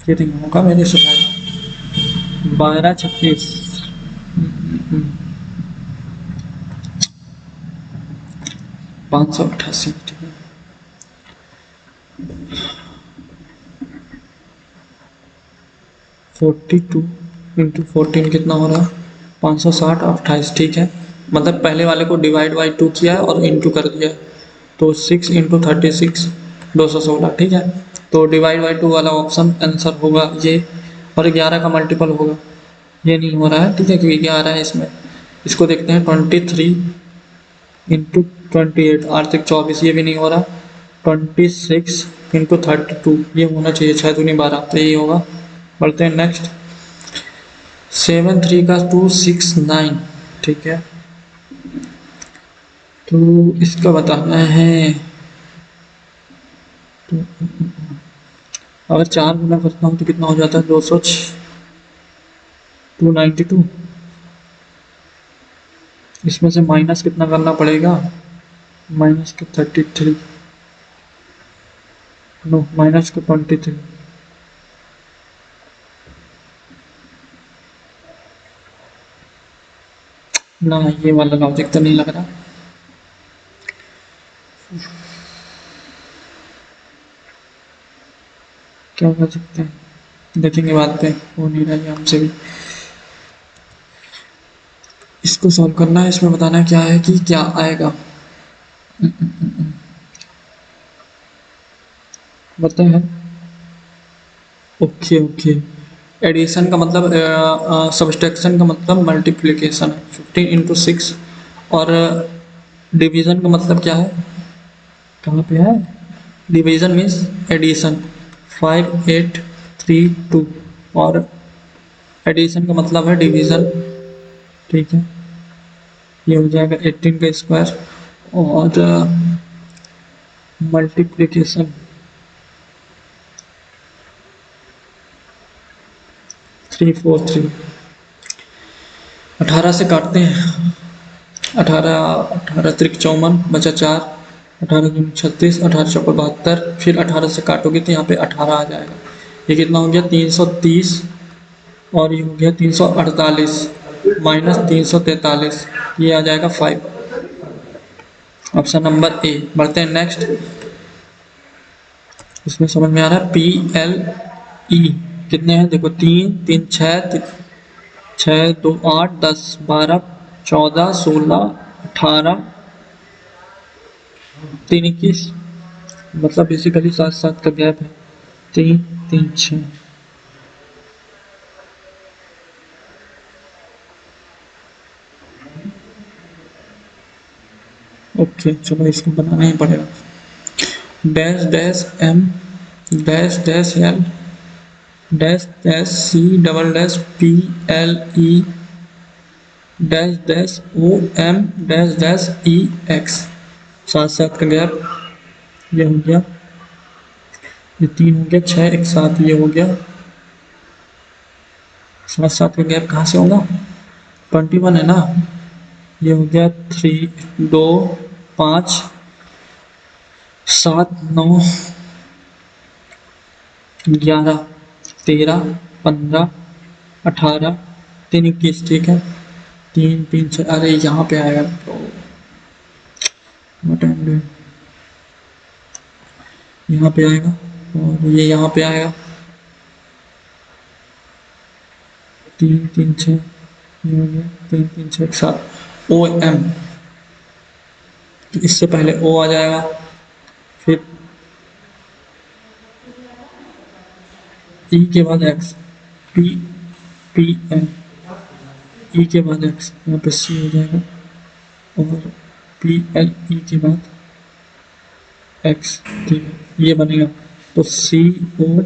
Speaker 1: ये नहीं होगा मेरे से। 12-36 588, ठीक है। 42 इंटू 14 कितना हो रहा है, 560 और 28, ठीक है। मतलब पहले वाले को डिवाइड बाई 2 किया है और इंटू कर दिया है। तो 6 × 36 216, ठीक है। तो डिवाइड बाई 2 वाला ऑप्शन आंसर होगा ये, और 11 का मल्टीपल होगा, ये नहीं हो रहा है, ठीक है, क्योंकि 11 है इसमें। इसको देखते हैं 23 × 28 आर्थिक 24, ये भी नहीं हो रहा। 26 × 32 ये होना चाहिए, 6 दूनी 12, तो यही होगा। बढ़ते हैं नेक्स्ट। 7 3 का 2 6 9, ठीक है। तो इसका बताना है, तो अगर 4 गुना करता हूँ तो कितना हो जाता है, 292। इसमें से माइनस कितना करना पड़ेगा, माइनस का 33, नो माइनस का 23। ना ये वाला लॉजिक तो नहीं लग रहा। क्या कर सकते हैं, देखेंगे बाद पे, हो नहीं रहा है हमसे भी। इसको सॉल्व करना है, इसमें बताना क्या है कि क्या आएगा। बताए, ओके ओके। एडिशन का मतलब, सब्सट्रैक्शन का मतलब मल्टीप्लिकेशन है, 15 × 6। और डिवीजन का मतलब क्या है, कहाँ पे है, डिवीजन मीन्स एडिशन, 5 8 3 2। और एडिशन का मतलब है डिवीजन, ठीक है। ये हो जाएगा 18 का स्क्वायर, और मल्टीप्लिकेशन 343। 18 से काटते हैं, 18 18 त्रिक 54, बचा 4, 18 दूनी 36, 18 चौको 72, फिर 18 से काटोगे तो यहाँ पे 18 आ जाएगा। ये कितना हो गया, 330, और ये हो गया 348 माइनस 343, ये आ जाएगा 5, ऑप्शन नंबर ए। बढ़ते हैं नेक्स्ट। इसमें समझ में आ रहा है, PLE कितने हैं, देखो 3 3 6 6 2 8 10 12 14 16 18 3 21, मतलब बेसिकली 7 7 का गैप है, 3 3 6। ओके चलो इसको बनाना ही पड़ेगा। Dash dash M dash dash L dash dash C double dash PLE dash dash OM dash dash EX, 7 7 का गैप, ये हो गया, ये 3 हो गया, 6 1 7, ये हो गया, 7 7 का गैप कहाँ से होगा, 21 है ना। ये हो गया 3 2 5 7 9 11 13 15 18 3 21, ठीक है। 3 3 6, अरे यहाँ पे आएगा तो यहाँ पे आएगा, और ये यहाँ पे आएगा, 3 3 6, ये हो गया 3 3 6 7, OM, तो इससे पहले O आ जाएगा, फिर E के बाद X, PN, E के बाद X, यहाँ पे C हो जाएगा, और PLE के बाद X, ठीक है, ये बनेगा। तो COPEX,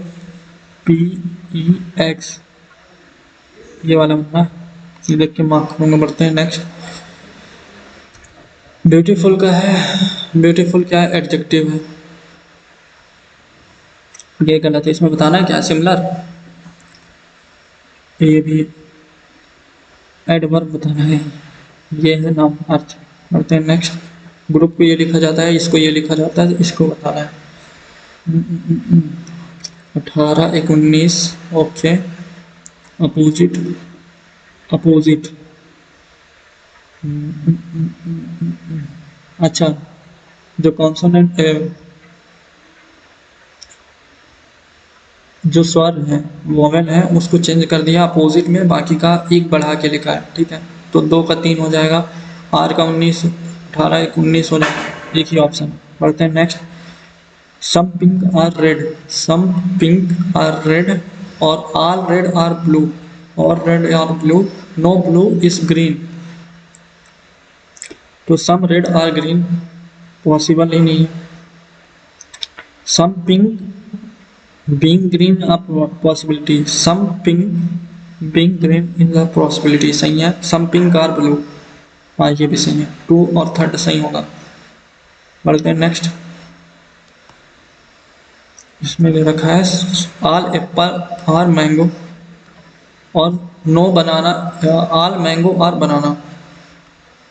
Speaker 1: ये वाला बनना, ये देख के मार्क करूँगा। बढ़ते हैं नेक्स्ट। ब्यूटीफुल का है, ब्यूटीफुल क्या है, एडजेक्टिव है, ये गलत है, इसमें बताना है क्या, सिमिलर, ये भी एडवर्ब बताना है, ये है नाम अर्थ। बढ़ते हैं नेक्स्ट। ग्रुप को ये लिखा जाता है, इसको ये लिखा जाता है, इसको बताना है। 18 19, ओके, अपोजिट अपोजिट, अच्छा, जो कॉन्सोनेंट जो स्वर है, वोवेल है, उसको चेंज कर दिया अपोजिट में, बाकी का एक बढ़ा के लिखा है, ठीक है। तो 2 का 3 हो जाएगा, R का 19, 18 1 19 हो जाएगा, एक ही ऑप्शन। बढ़ते हैं next. Some pink are red, some pink are red और ऑल रेड आर ब्लू, और red are blue, no blue is green. तो some red are green possible ही नहीं है। Some pink being green a possibility, some pink being green in the possibility सही है। Some pink are blue, हाँ ये भी सही है, टू और थर्ड सही होगा। बढ़ते हैं नेक्स्ट। इसमें ले रखा है ऑल एप्पल आर मैंगो और no banana, all mango are banana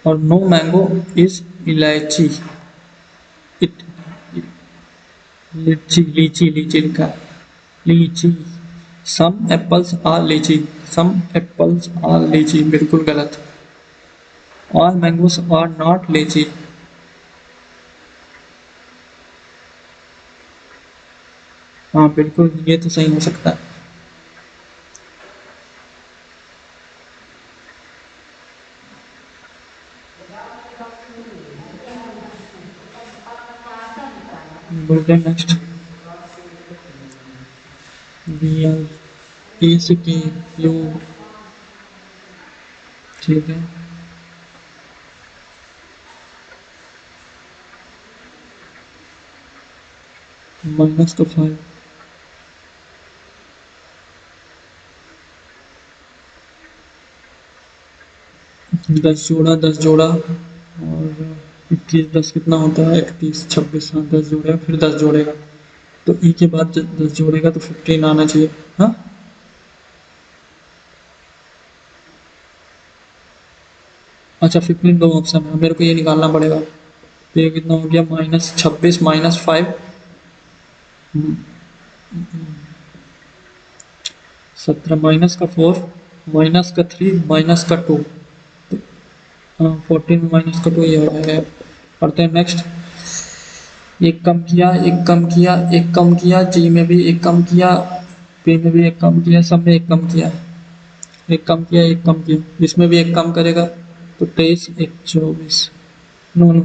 Speaker 1: और नो मैंगो इज इलायची। इट लीची लीची लीची लिखा है, लीची। सम एप्पल्स आर लीची, सम एप्पल्स आर लीची बिल्कुल गलत। ऑल मैंगोस आर नॉट लीची। हाँ बिल्कुल ये तो सही हो सकता है। बोलते हैं नेक्स्ट। बी आर ए से के यू, ठीक है। माइनस का 5, 10 जोड़ा 10 जोड़ा और 21 10 कितना होता है 31 26, हाँ 10 जोड़ेगा फिर 10 जोड़ेगा, तो ई के बाद 10 जोड़ेगा तो 15 आना चाहिए। हाँ अच्छा 15 दो ऑप्शन है, मेरे को ये निकालना पड़ेगा। तो ये कितना हो गया -26 -5, 17 माइनस का 4 माइनस का 3 माइनस का 2, 14 माइनस का 2 ये हो जाएगा। पढ़ते हैं नेक्स्ट। एक कम किया, एक कम किया, एक कम किया, जी में भी एक कम किया, पी में भी एक कम किया, सब में एक कम किया, एक कम किया, एक कम किया, इसमें भी एक कम करेगा तो 23 एक 24, नो नो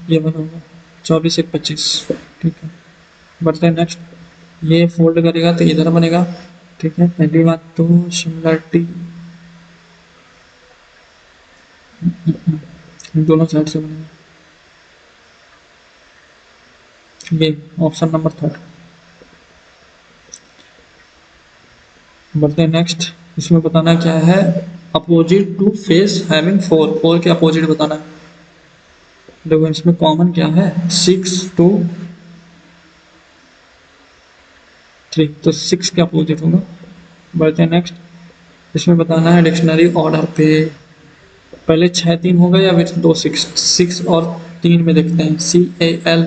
Speaker 1: ये बना होगा 24 एक 25, ठीक है। बढ़ते हैं नेक्स्ट। ये फोल्ड करेगा तो इधर बनेगा, ठीक है। पहली बात तो सिमिलरिटी दोनों साइड से बनेगा, ये ऑप्शन नंबर 3। बढ़ते हैं नेक्स्ट। इसमें बताना क्या है, अपोजिट टू फेस हैविंग 4, 4 के अपोजिट बताना है। देखो इसमें कॉमन क्या है 6 2 3, तो 6 के अपोजिट होगा। बढ़ते हैं नेक्स्ट। इसमें बताना है डिक्शनरी ऑर्डर पे, पहले 6 3 होगा या फिर 2 6, 6 और 3 में देखते हैं। CAL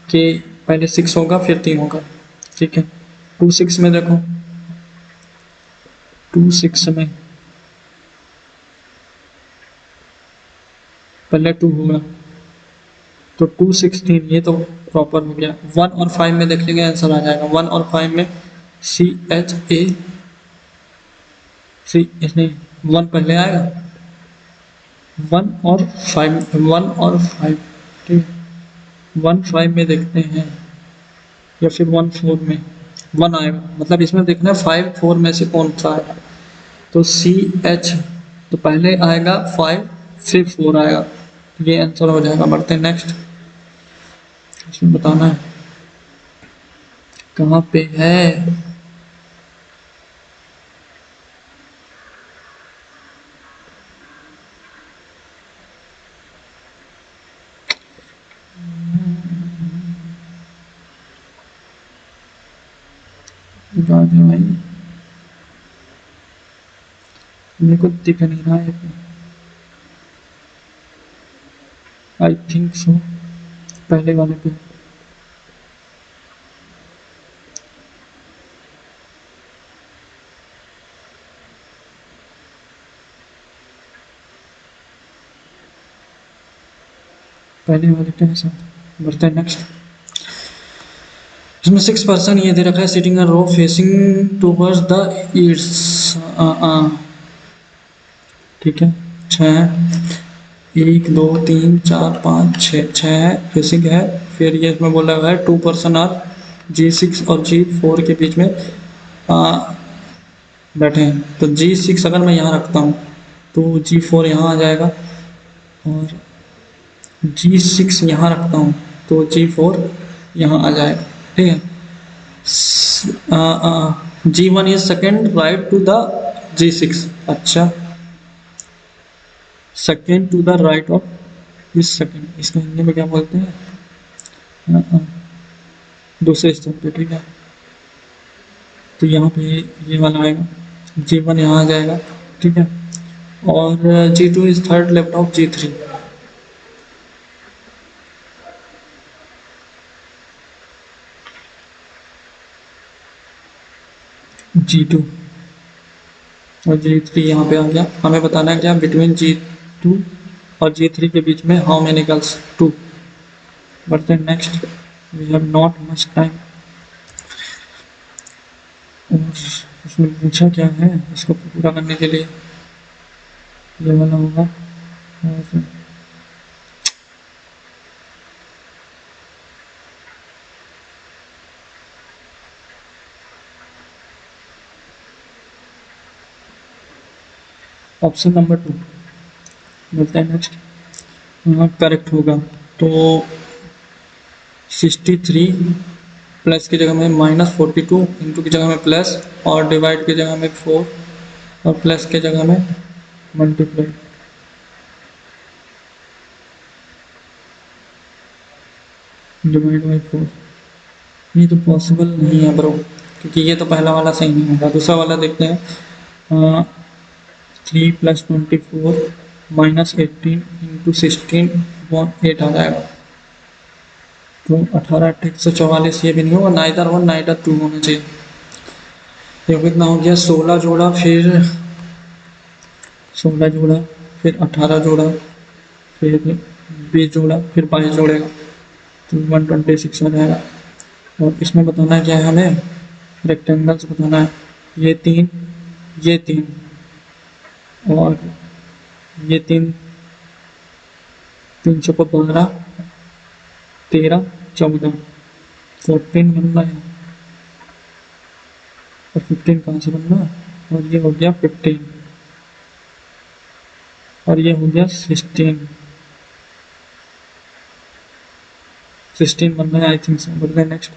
Speaker 1: के पहले 6 होगा फिर 3 होगा, ठीक है। 2 6 में देखो, 2 6 में पहले 2 होगा तो 2 6 3, ये तो प्रॉपर हो गया। 1 और 5 में देख लेंगे आंसर आ जाएगा। 1 और 5 में CHA सी नहीं 1 पहले आएगा, 1 और 5, 1 और 5, ठीक है। 1 5 में देखते हैं या फिर 1 4 में 1 आएगा, मतलब इसमें देखना है 5 4 में से कौन सा आएगा। तो CH तो पहले आएगा 5 फिर 4 आएगा, ये आंसर हो जाएगा। बढ़ते हैं नेक्स्ट। इसमें बताना है कहाँ पे है, भाई मेरे को दिख नहीं रहा है, आई थिंक सो पहले वाले पे। पहले वाले पे ऐसा। बढ़ते हैं नेक्स्ट। इसमें 6% ये दे रखा है sitting a row facing towards the east, ठीक है। 6 1 2 3 4 5 6 6 है फेसिंग है फिर ये इसमें बोला हुआ है 2 पर्सन आर G6 और G4 के बीच में बैठे हैं। तो G6 अगर मैं यहाँ रखता हूँ तो G4 यहाँ आ जाएगा, और G6 यहाँ रखता हूँ तो G4 यहाँ आ जाएगा। ठीक है। G1 is second right to the G6। अच्छा, second to the right of this second, इसको हिंदी में क्या बोलते हैं? दूसरे स्थान पे। ठीक है। तो यहाँ पे ये वाला आएगा, G1 यहाँ आ जाएगा। ठीक है। और G2 is third left of G3। G2 और G3 यहाँ पे आ गया। हमें बताना है क्या, बिटवीन G2 और G3 के बीच में how many girls? 2। But then next we have not much time. और उसमें पूछा क्या है, इसको पूरा करने के लिए ये वाला होगा। और ऑप्शन नंबर 2 बोलते हैं नेक्स्ट। करेक्ट होगा। तो 63 प्लस की जगह में -42, इंटू की जगह में प्लस, और डिवाइड की जगह में 4, और प्लस के जगह में मल्टीप्लाई। डिवाइड बाई 4, ये तो पॉसिबल नहीं है ब्रो, क्योंकि ये तो पहला वाला सही नहीं होगा। दूसरा वाला देखते हैं। 3 + 24 - 18 इंटू 16 8 आ जाएगा। तो 18 8 144, ये भी नहीं होगा। नाइदर 1 नाइदर 2 होना चाहिए। ये कितना हो गया? 16 जोड़ा, फिर 16 जोड़ा, फिर 18 जोड़ा, फिर 20 जोड़ा, फिर 22 जोड़ेगा तो 126 आ जाएगा। और इसमें बताना है क्या है हमें? रेक्टेंगल्स बताना है। ये 3, ये 3 और ये 3, 3 चौको 12, 13, 14, 14 बनना है। और 15 कहाँ से बनना है? और ये हो गया 15, और ये हो गया 16। 16 बनना है आई थिंक से। बोल रहे नेक्स्ट।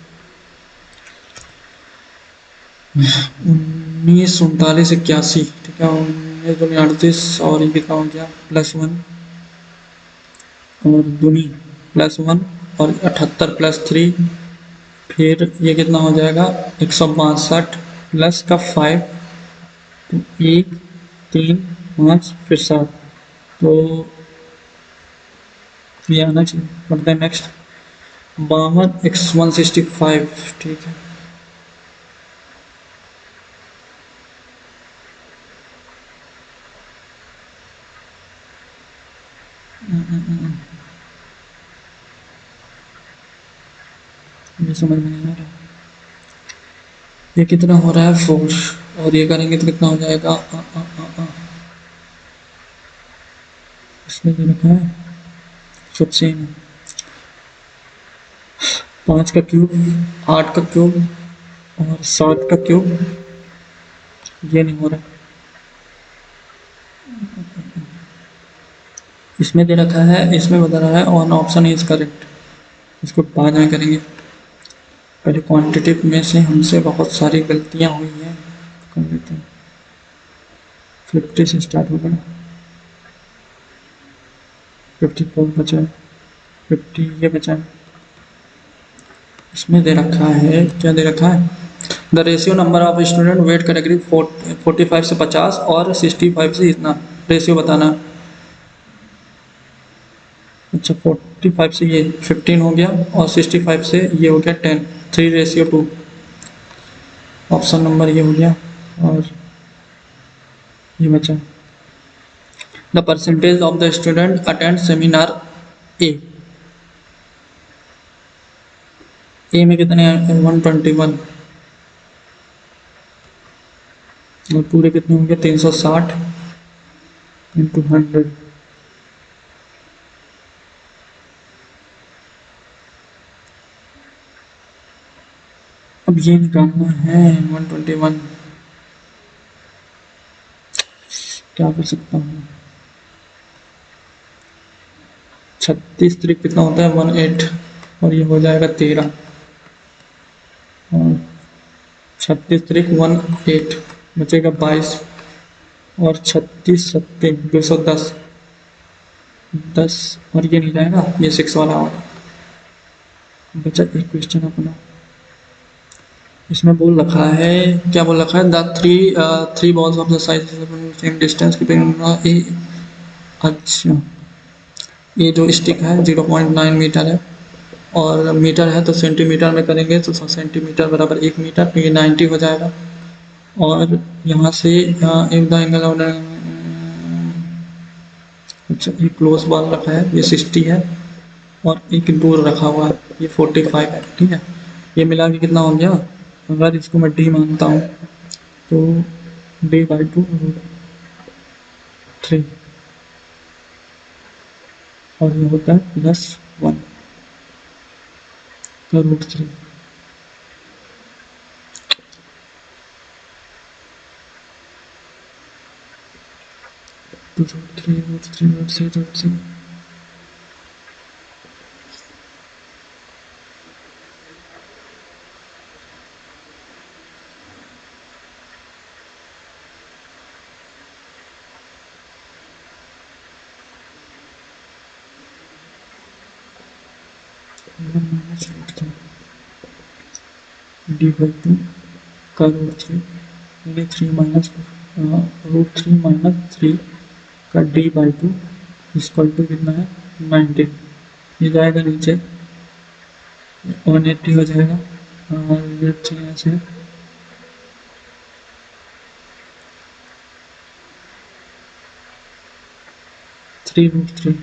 Speaker 1: 19 39 81। ठीक है। 19 दूनी 38, और ये कितना हो गया? +1, और दूनी +1, और 78 + 3, फिर ये कितना हो जाएगा? 162 प्लस का 5, तो 1 3 5 फिर 7, तो ये आना चाहिए। बढ़ते हैं नेक्स्ट। 52 x 165। ठीक है। ये समझ में नहीं आ रहा। ये कितना हो रहा है? 4, और ये करेंगे तो कितना हो जाएगा? इसमें जो लिखा है सबसे 5 का क्यूब, 8 का क्यूब, और 7 का क्यूब। ये नहीं हो रहा। इसमें दे रखा है, इसमें बता रहा है ऑन ऑप्शन इज करेक्ट। इसको बाद में करेंगे। पहले क्वांटिटिव में से हमसे बहुत सारी गलतियां हुई हैं, कर लेते हैं। 50 से स्टार्ट होगा ना। 54 बचा है, 50 ये बचा है। इसमें दे रखा है, क्या दे रखा है? The ratio number of student weight category 45 से 50 और 65 से इतना रेशियो बताना। अच्छा, 45 से ये 15 हो गया, और 65 से ये हो गया 10, 3:2। ऑप्शन नंबर ये हो गया, और ये बचा। The percentage of the student attend seminar A. A में कितने हैं? 121, और पूरे कितने होंगे? 360 इंटू 100। अब ये निकालना है 121। क्या कर सकता हूँ? 36 3 कितना होता है? 18। और ये हो जाएगा 13। और 36 3 18 बचेगा 22। और 36 सत्ते 210। 10 और ये नहीं जाएगा, ये 6 वाला होगा। बचा एक क्वेश्चन अपना। इसमें बोल रखा है, क्या बोल रखा है? The three balls of the size same distance keeping A. अच्छा, ये जो स्टिक है 0.9 मीटर है, और मीटर है तो सेंटीमीटर में करेंगे तो सेंटीमीटर बराबर 1 मीटर, तो ये 90 हो जाएगा। और यहाँ से यहाँ एक द एंगल ऑफ, अच्छा ये क्लोज बॉल रखा है, ये 60 है। और एक दूर रखा हुआ है, ये 45 है। ठीक है, ये मिला के कितना हो गया? अगर इसको मैं डी मानता हूँ तो D/2√3, और ये होता है +1 का √3। √3 D/2 का √3, ये 3 माइनस √3 - 3 का D/2 इक्वल टू कितना है? 90। ये जाएगा नीचे, 180 हो जाएगा। और ये 3 ऐसे 3√3।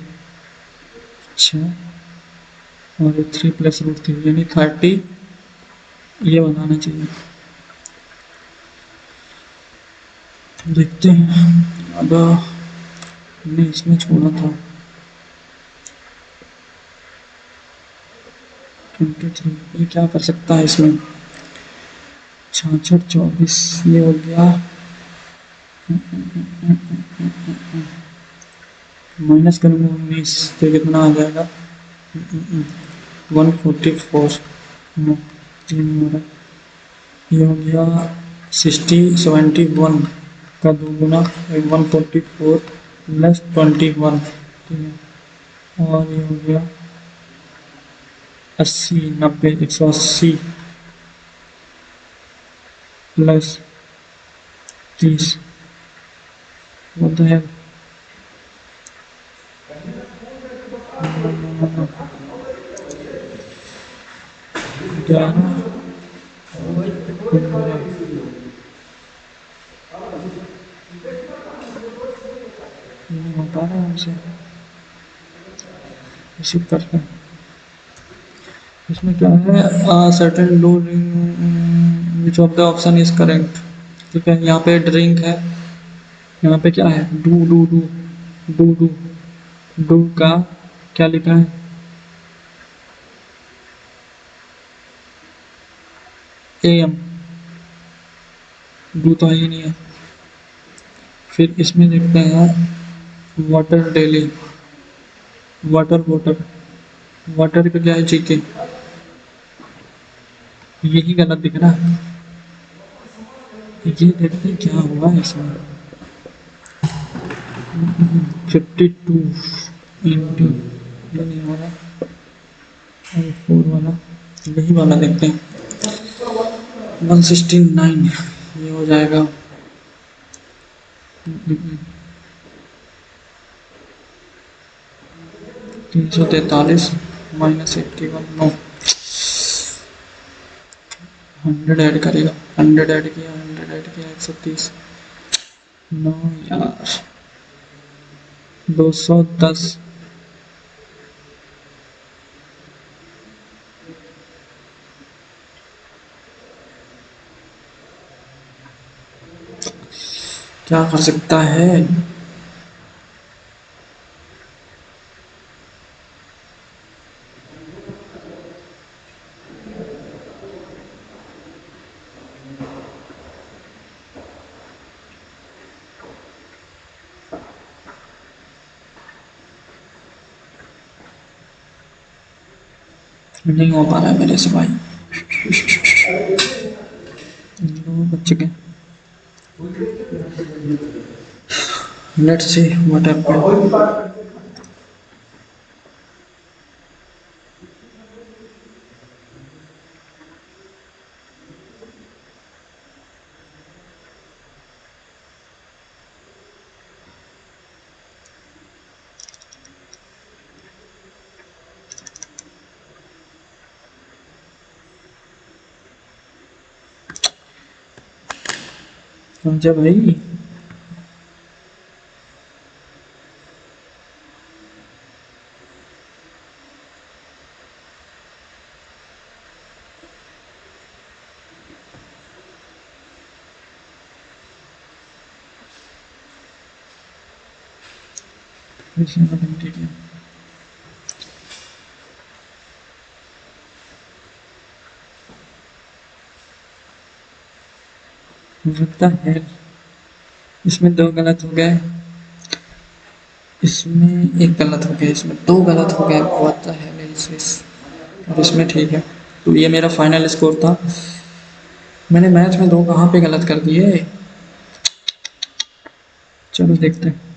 Speaker 1: अच्छा, और ये 3 + √3 यानी 30। ये बनाना चाहिए। देखते हैं। अब हमने इसमें छोड़ा था 23। ये क्या कर सकता है इसमें? 66 24 ये हो गया। माइनस करूँगा 19 तो कितना आ जाएगा? 144। नो, ये नहीं हो रहा। ये हो गया 71 का 2 गुना 144 + 21। ठीक है, और ये हो गया 80 90 180 + 30। What the hell? 11 15 नहीं हो पा रहा है हमसे। रिसीव करते हैं। इसमें क्या है? Certain do ring which of the option is correct. ठीक है, यहाँ पे ड्रिंक है, यहाँ पे क्या है? Do do do do do do का क्या लिखा है? AM। डू तो ही नहीं है। फिर इसमें देखते हैं water daily, water water water पे क्या है? जीके। यही गलत दिख रहा है। ये देखते हैं क्या हुआ है इसमें। 52 इंटू, ये नहीं हो रहा। और 4 वाला, यही वाला देखते हैं। 169 ये हो जाएगा। 343 -81। नो, 100 ऐड करेगा। 100 ऐड किया, 100 ऐड किया, 130। नो यार, 210। क्या कर सकता है? नहीं हो पा रहा है मेरे से भाई। दो बच गए। Let's see what happened. समझा भाई। ठीक है। लगता है इसमें दो गलत हो गए, इसमें एक गलत हो गया, इसमें दो गलत हो गए। What the hell is this. और इसमें ठीक है। तो ये मेरा फाइनल स्कोर था। मैंने मैच में दो कहाँ पे गलत कर दिए। चलो देखते हैं।